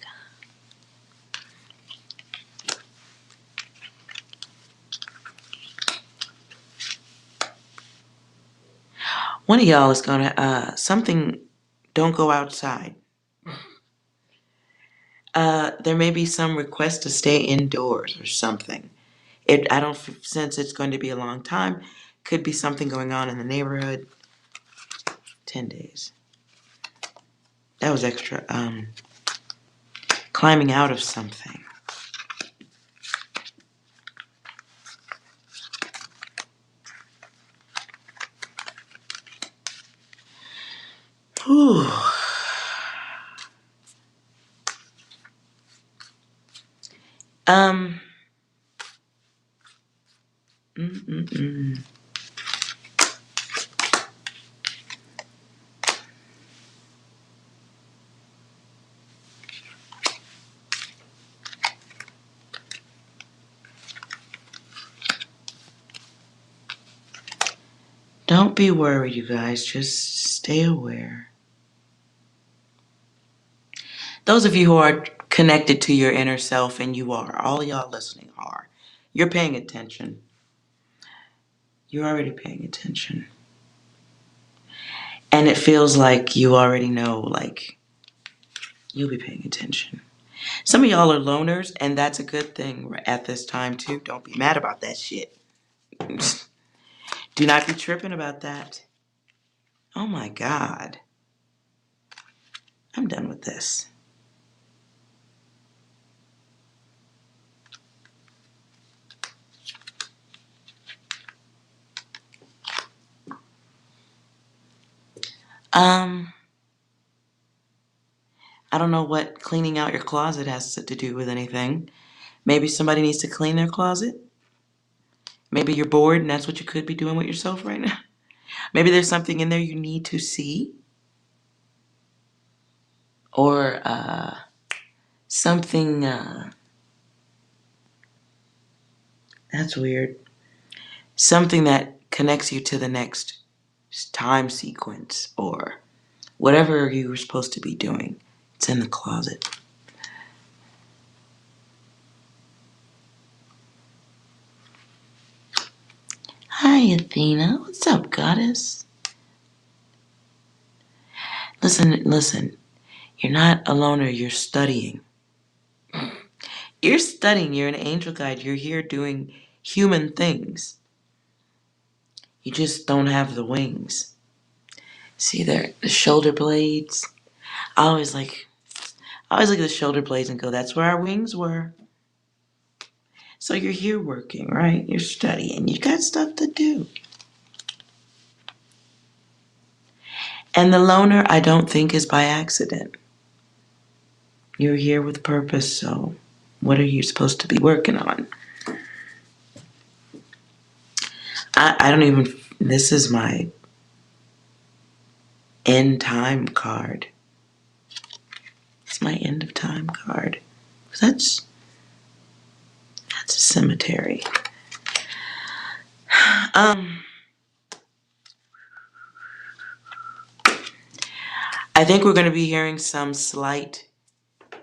S1: One of y'all is gonna, something, don't go outside. There may be some request to stay indoors or something. I don't sense it's going to be a long time. Could be something going on in the neighborhood. 10 days. That was extra. Climbing out of something. Whew. Don't be worried, you guys. Just stay aware. Those of you who are connected to your inner self, and you are, all y'all listening are, you're paying attention. You're already paying attention. And it feels like you already know, like, you'll be paying attention. Some of y'all are loners, and that's a good thing at this time, too. Don't be mad about that shit. Do not be tripping about that. Oh my God. I'm done with this. I don't know what cleaning out your closet has to do with anything. Maybe somebody needs to clean their closet. Maybe you're bored and that's what you could be doing with yourself right now. Maybe there's something in there you need to see. Or something, that's weird. Something that connects you to the next time sequence or whatever you were supposed to be doing. It's in the closet. Hi, Athena. What's up, goddess? Listen. You're not a loner. You're studying. You're studying. You're an angel guide. You're here doing human things. You just don't have the wings. See there, the shoulder blades. I always look at the shoulder blades and go, that's where our wings were. So you're here working, right? You're studying. You got stuff to do. And the loner, I don't think, is by accident. You're here with purpose, so what are you supposed to be working on? I don't even, this is my end time card. It's my end of time card. That's a cemetery. I think we're going to be hearing some slight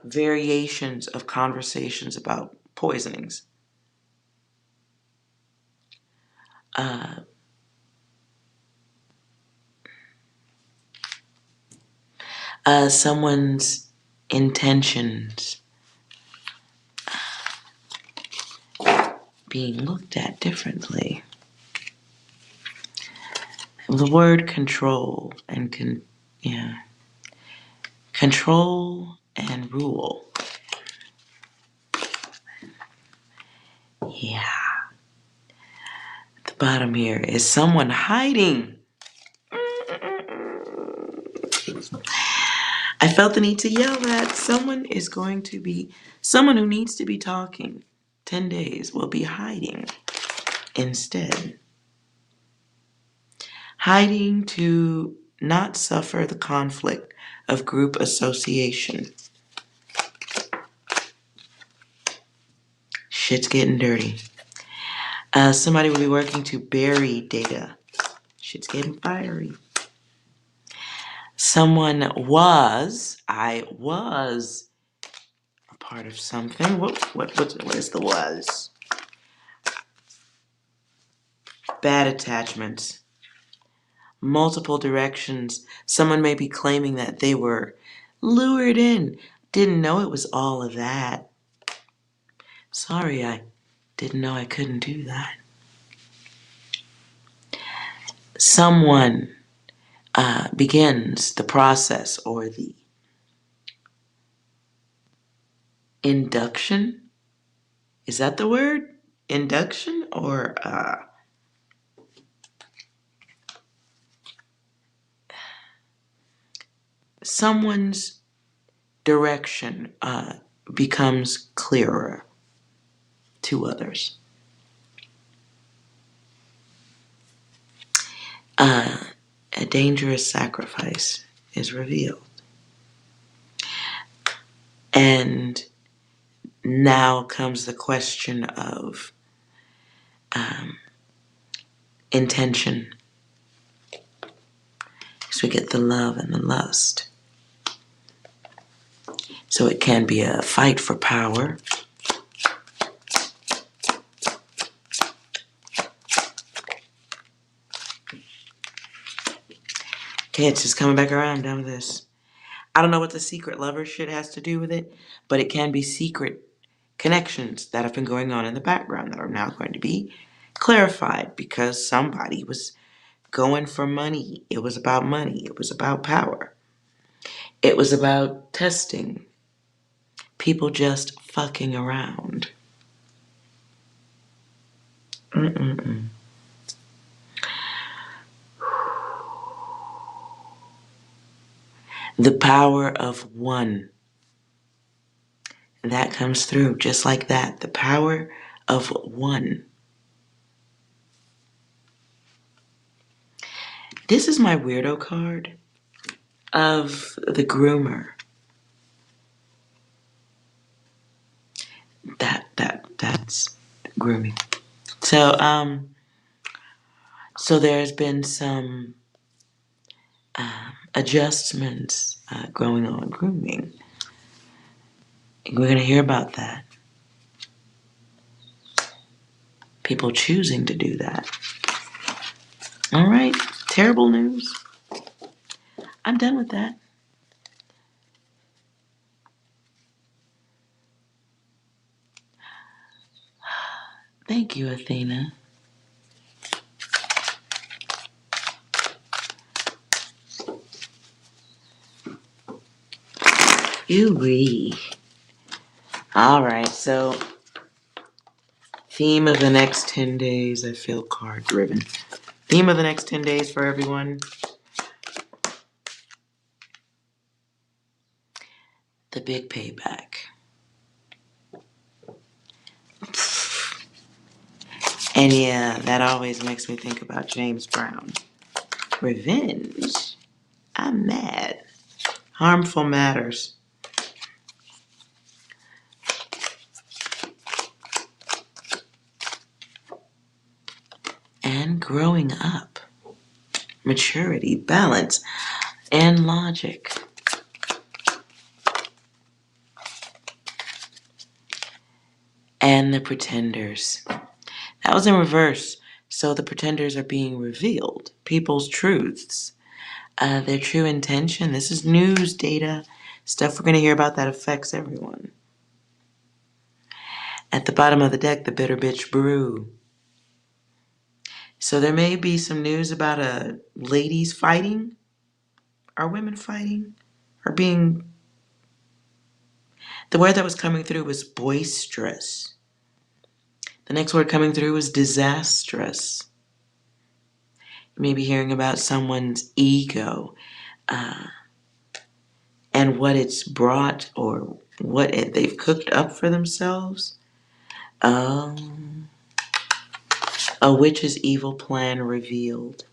S1: variations of conversations about poisonings. Someone's intentions being looked at differently. The word control and control and rule. Yeah. At the bottom here is someone hiding. I felt the need to yell that someone who needs to be talking 10 days will be hiding instead. Hiding to not suffer the conflict of group association. Shit's getting dirty. Somebody will be working to bury data. Shit's getting fiery. I was a part of something. What is the was? Bad attachments. Multiple directions. Someone may be claiming that they were lured in. Didn't know it was all of that. Sorry, I didn't know I couldn't do that. Someone begins the process or the induction. Is that the word? Induction or someone's direction becomes clearer to others. A dangerous sacrifice is revealed. And now comes the question of intention. So we get the love and the lust. So it can be a fight for power. Okay, it's just coming back around down to this. I don't know what the secret lover shit has to do with it, but it can be secret connections that have been going on in the background that are now going to be clarified because somebody was going for money. It was about money. It was about power. It was about testing. People just fucking around. The power of one. That comes through just like that. The power of one. This is my weirdo card. Of the groomer. grooming. So, so there's been some adjustments going on grooming. We're going to hear about that. People choosing to do that. All right, terrible news. I'm done with that. Thank you, Athena. Ooh-wee. All right, so theme of the next 10 days. I feel card driven. Theme of the next 10 days for everyone. The big payback. And yeah, that always makes me think about James Brown. Revenge? I'm mad. Harmful matters. And growing up. Maturity, balance, and logic. And the pretenders. That was in reverse. So the pretenders are being revealed. People's truths. Their true intention. This is news data. Stuff we're going to hear about that affects everyone. At the bottom of the deck, the bitter bitch brew. So there may be some news about ladies fighting. Are women fighting? Or being... The word that was coming through was boisterous. The next word coming through was disastrous. You may be hearing about someone's ego and what it's brought or what they've cooked up for themselves. A witch's evil plan revealed.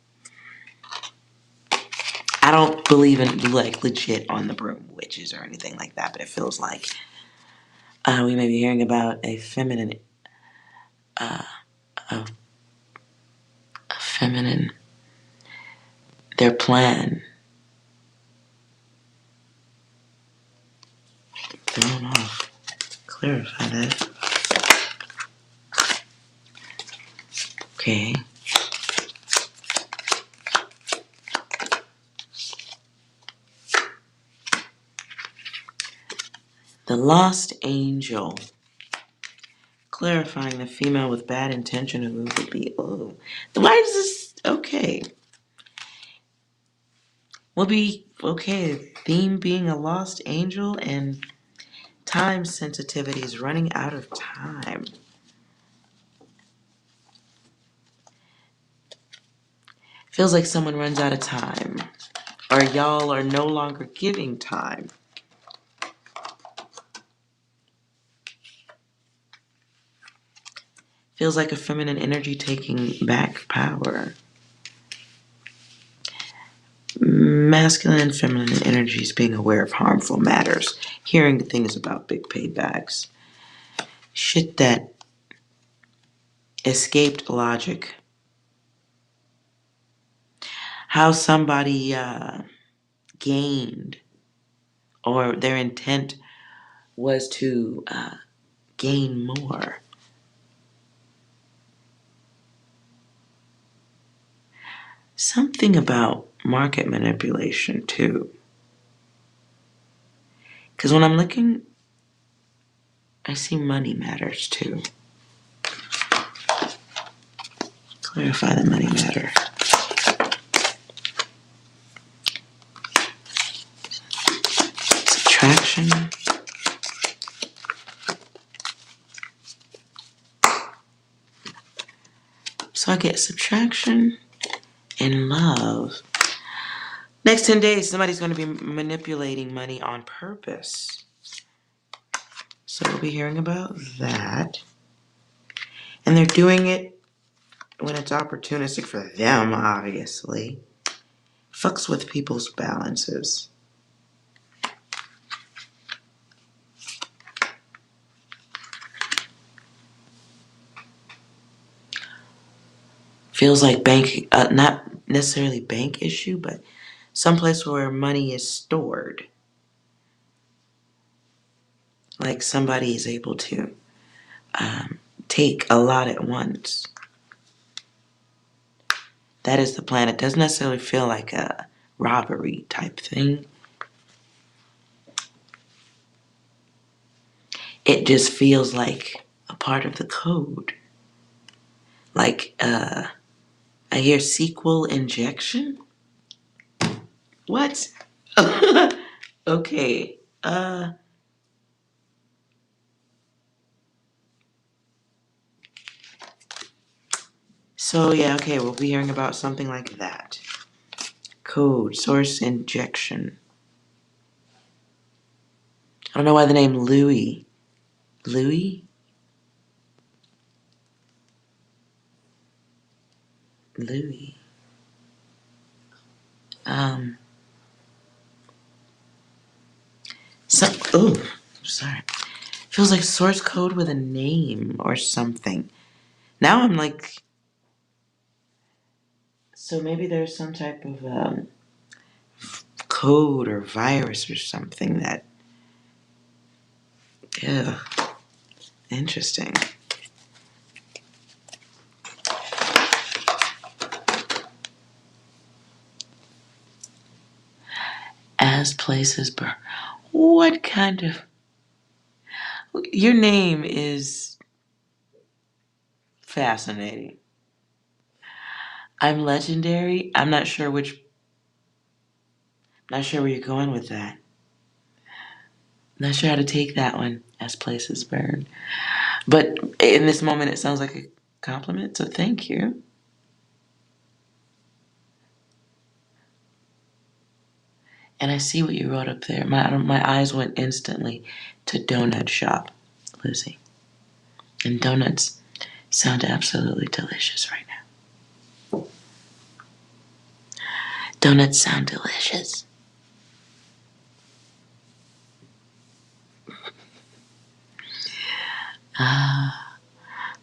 S1: I don't believe in like legit on the broom witches or anything like that, but it feels like we may be hearing about a feminine, their plan thrown off. Clarify that. Okay. The lost angel. Clarifying the female with bad intention who would be, oh. Why is this, okay. Will be, okay, theme being a lost angel and time sensitivity is running out of time. Feels like someone runs out of time. Or y'all are no longer giving time. Feels like a feminine energy taking back power. Masculine and feminine energies being aware of harmful matters. Hearing things about big paybacks. Shit that escaped logic. How somebody gained, or their intent was to gain more. Something about market manipulation too. Because when I'm looking, I see money matters too. Clarify the money matter. Subtraction. So I get subtraction and love. Next 10 days, somebody's going to be manipulating money on purpose. So we'll be hearing about that. And they're doing it when it's opportunistic for them, obviously. Fucks with people's balances. Feels like bank, not necessarily bank issue, but someplace where money is stored. Like somebody is able to take a lot at once. That is the plan. It doesn't necessarily feel like a robbery type thing. It just feels like a part of the code. Like, I hear SQL injection? What? Okay. So yeah, okay, we'll be hearing about something like that. Code, source injection. I don't know why the name Louis. Louis? Louis. Oh, sorry. Feels like source code with a name or something. Now I'm like, so maybe there's some type of code or virus or something that, yeah, interesting. As places burn. What kind of... Your name is fascinating. I'm legendary. I'm not sure not sure where you're going with that. Not sure how to take that one. As places burn. But in this moment, it sounds like a compliment, so thank you. And I see what you wrote up there. My eyes went instantly to donut shop, Lizzie. And donuts sound absolutely delicious right now. Donuts sound delicious. Ah,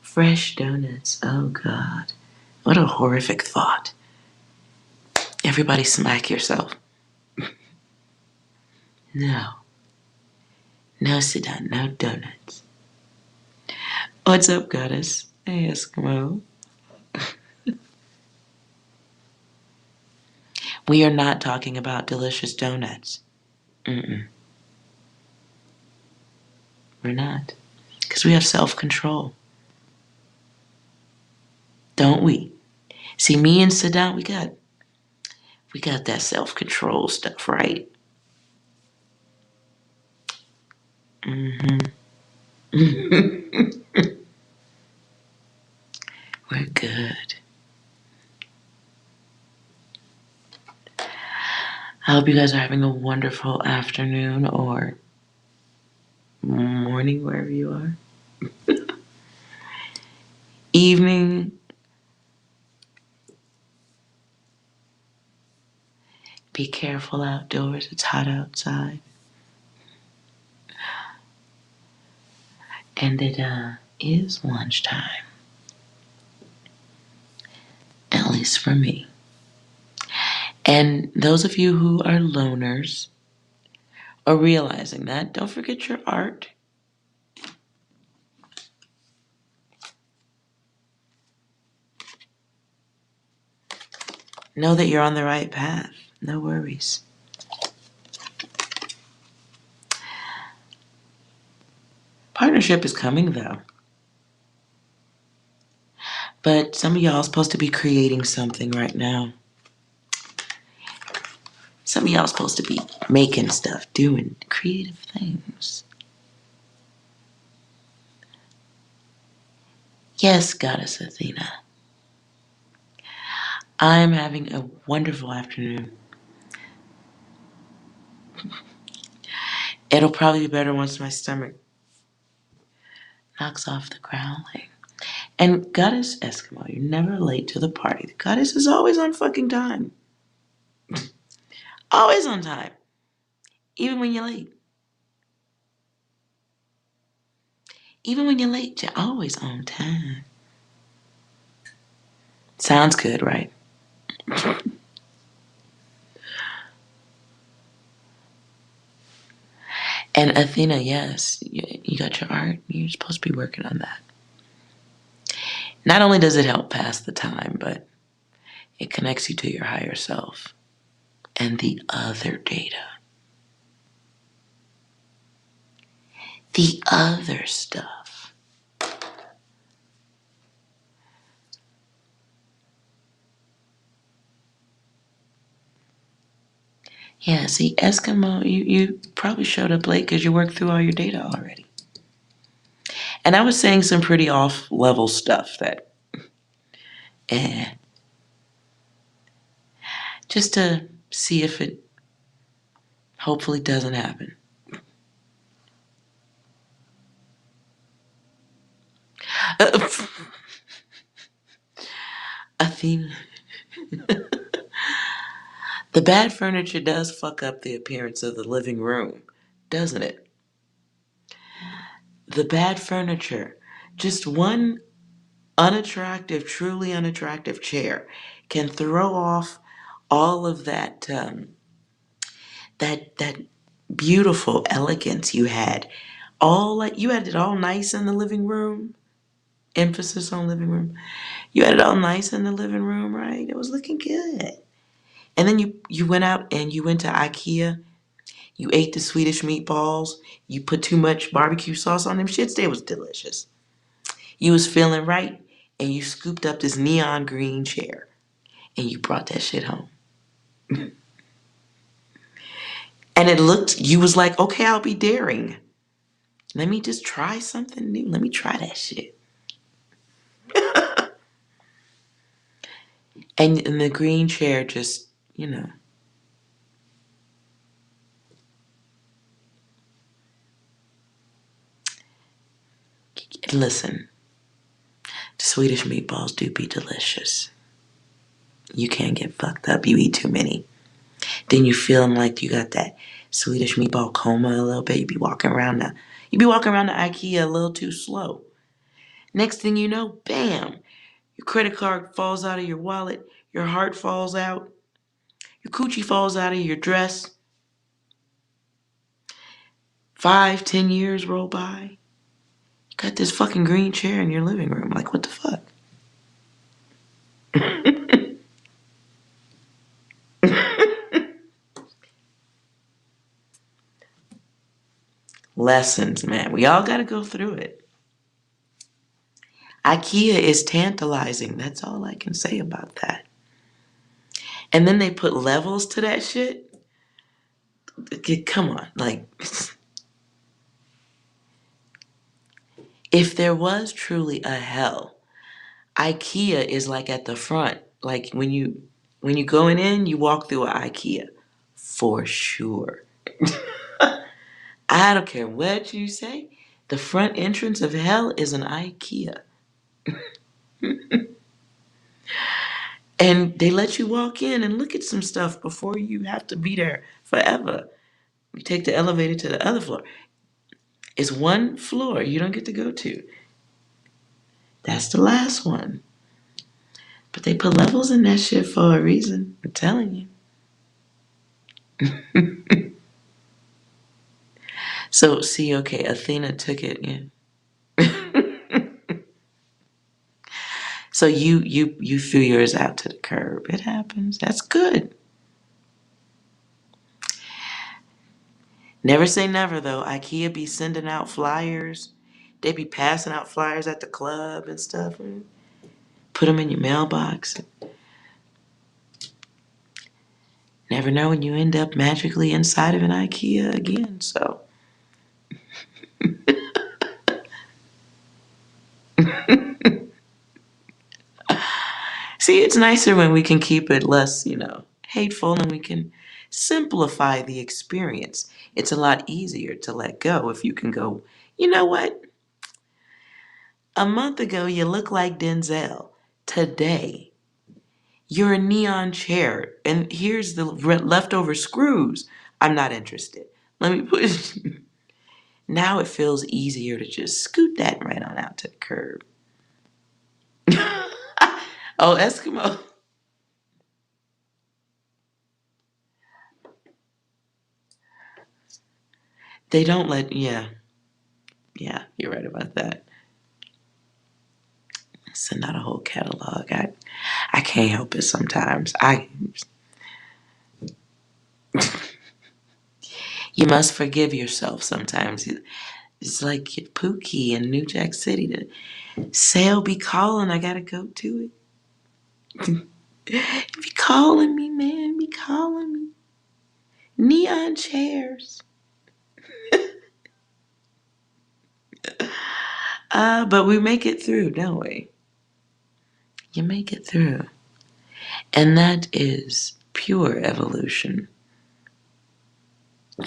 S1: fresh donuts. Oh God. What a horrific thought. Everybody smack yourself. No. No sedan, no donuts. What's up, goddess? Hey, Eskimo. We are not talking about delicious donuts. Mm-mm. We're not. Because we have self-control. Don't we? See, me and Saddam, we got that self-control stuff, right? Mm-hmm. We're good. I hope you guys are having a wonderful afternoon or morning, wherever you are. Evening. Be careful outdoors. It's hot outside. And it is lunchtime. At least for me. And those of you who are loners are realizing that, don't forget your art. Know that you're on the right path. No worries. Partnership is coming though. But some of y'all are supposed to be creating something right now. Some of y'all are supposed to be making stuff, doing creative things. Yes, Goddess Athena. I'm having a wonderful afternoon. It'll probably be better once my stomach knocks off the growling. And Goddess Eskimo, you're never late to the party. The Goddess is always on fucking time. Always on time. Even when you're late. Even when you're late, you're always on time. Sounds good, right? And Athena, yes, you got your art. You're supposed to be working on that. Not only does it help pass the time, but it connects you to your higher self and the other data. The other stuff. Yeah, see, Eskimo, you probably showed up late because you worked through all your data already. And I was saying some pretty off-level stuff that, just to see if it hopefully doesn't happen. Uh, Athena. The bad furniture does fuck up the appearance of the living room, doesn't it? The bad furniture, just one unattractive, truly unattractive chair can throw off all of that beautiful elegance you had. All like you had it all nice in the living room. Emphasis on living room. You had it all nice in the living room, right? It was looking good. And then you went out and you went to IKEA. You ate the Swedish meatballs. You put too much barbecue sauce on them shits. They was delicious. You was feeling right, and you scooped up this neon green chair, and you brought that shit home. And it looked, you was like, okay, I'll be daring. Let me just try something new. Let me try that shit. And the green chair just, listen, the Swedish meatballs do be delicious. You can't get fucked up. You eat too many. Then you feeling like you got that Swedish meatball coma a little bit. You be walking around the IKEA a little too slow. Next thing you know, bam, your credit card falls out of your wallet, your heart falls out, your coochie falls out of your dress. 5, 10 years roll by. You got this fucking green chair in your living room. Like, what the fuck? Lessons, man. We all got to go through it. IKEA is tantalizing. That's all I can say about that. And then they put levels to that shit. Come on. Like, if there was truly a hell, IKEA is like at the front. Like when you going in, you walk through an IKEA. For sure. I don't care what you say. The front entrance of hell is an IKEA. And they let you walk in and look at some stuff before you have to be there forever. You take the elevator to the other floor. It's one floor you don't get to go to. That's the last one. But they put levels in that shit for a reason. I'm telling you. So, see, okay, Athena took it, yeah. So you threw yours out to the curb. It happens. That's good. Never say never, though. IKEA be sending out flyers. They be passing out flyers at the club and stuff. Put them in your mailbox. Never know when you end up magically inside of an IKEA again, so. See, it's nicer when we can keep it less, hateful, and we can simplify the experience. It's a lot easier to let go if you can go, you know what? A month ago, you look like Denzel. Today, you're a neon chair, and here's the leftover screws. I'm not interested. Let me push. Now it feels easier to just scoot that right on out to the curb. Oh, Eskimo. They don't let, yeah, yeah, you're right about that. Send out a whole catalog. I can't help it sometimes. You must forgive yourself sometimes. It's like Pookie in New Jack City. The sale be calling. I gotta go to it. Be calling me, man. Be calling me. Neon chairs. But we make it through, don't we? You make it through. And that is pure evolution.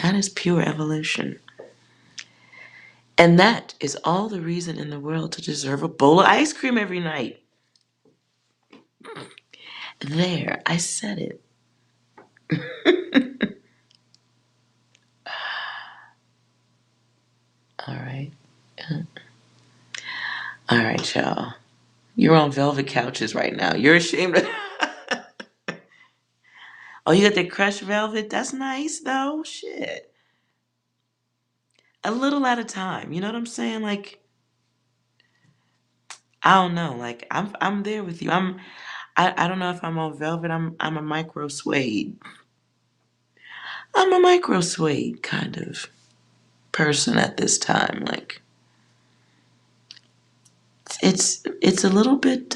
S1: That is pure evolution. And that is all the reason in the world to deserve a bowl of ice cream every night. There, I said it. All right. All right, y'all. You're on velvet couches right now. You're ashamed of. Oh, you got the crushed velvet? That's nice, though. Shit. A little at a time. You know what I'm saying? Like, I don't know. Like, I'm there with you. I don't know if I'm on velvet. I'm a micro suede. I'm a micro suede kind of person at this time. Like, it's a little bit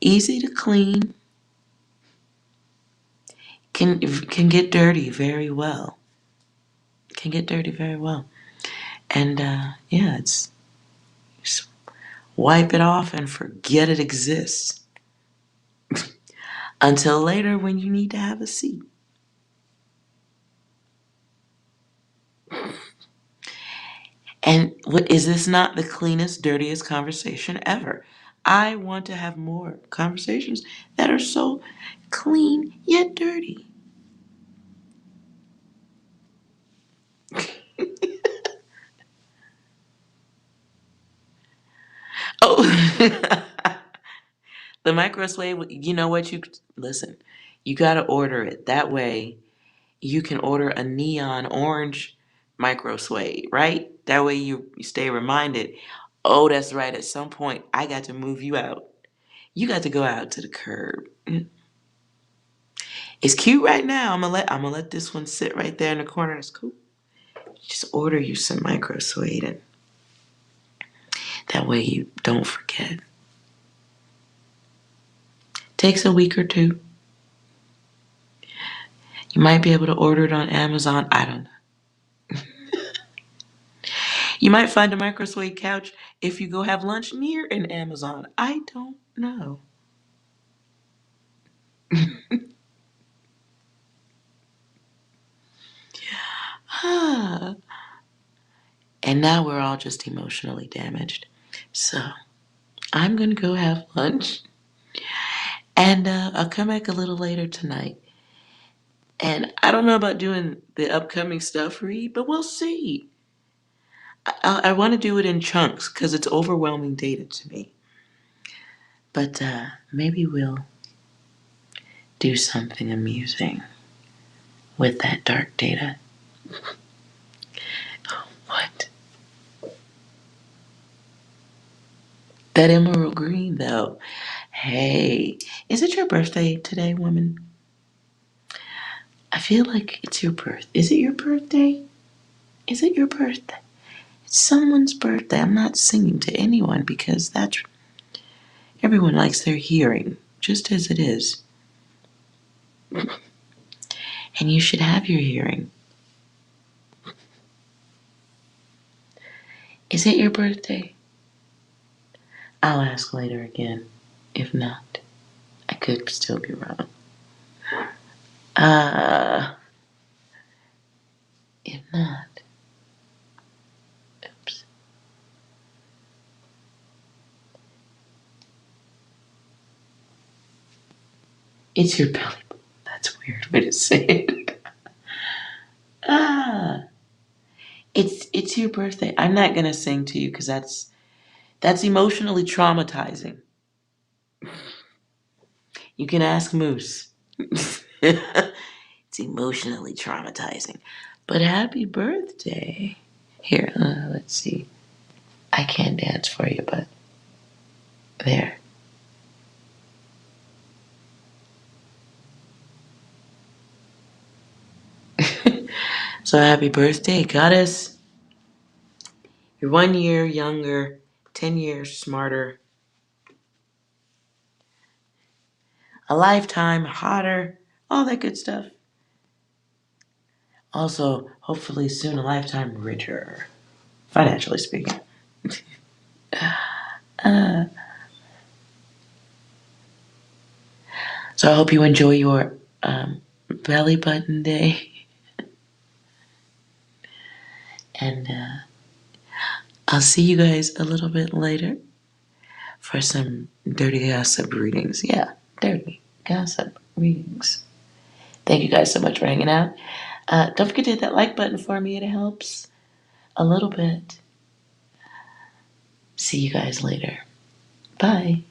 S1: easy to clean. Can get dirty very well. Can get dirty very well. And yeah, it's just wipe it off and forget it exists until later when you need to have a seat. And is this not the cleanest, dirtiest conversation ever? I want to have more conversations that are so clean yet dirty. Oh, the microwave. You know what? You listen. You got to order it that way. You can order a neon orange micro suede, right? That way you stay reminded, oh, that's right, at some point I got to move you out. You got to go out to the curb. It's cute right now. I'm gonna let this one sit right there in the corner. It's cool. Just order you some micro suede and that way you don't forget. Takes a week or two. You might be able to order it on Amazon. I don't know. You might find a micro suede couch if you go have lunch near an Amazon. I don't know. And now we're all just emotionally damaged. So I'm going to go have lunch. And I'll come back a little later tonight. And I don't know about doing the upcoming stuff read, but we'll see. I want to do it in chunks because it's overwhelming data to me. But maybe we'll do something amusing with that dark data. What? That emerald green, though. Hey, is it your birthday today, woman? I feel like it's your birth. Is it your birthday? Is it your birthday? It's someone's birthday. I'm not singing to anyone because that's everyone likes their hearing, just as it is. And you should have your hearing. Is it your birthday? I'll ask later again. If not, I could still be wrong. Uh, if not, oops. It's your belly button. That's a weird way to say it. ah, it's your birthday. I'm not gonna sing to you because that's emotionally traumatizing. You can ask Moose. It's emotionally traumatizing. But happy birthday. Here, let's see. I can't dance for you, but there. So happy birthday, goddess. You're 1 year younger, 10 years smarter, a lifetime hotter, all that good stuff. Also, hopefully soon a lifetime richer, financially speaking. So I hope you enjoy your belly button day. And I'll see you guys a little bit later for some dirty gossip readings. Yeah, dirty gossip readings. Thank you guys so much for hanging out. Don't forget to hit that like button for me. It helps a little bit. See you guys later. Bye.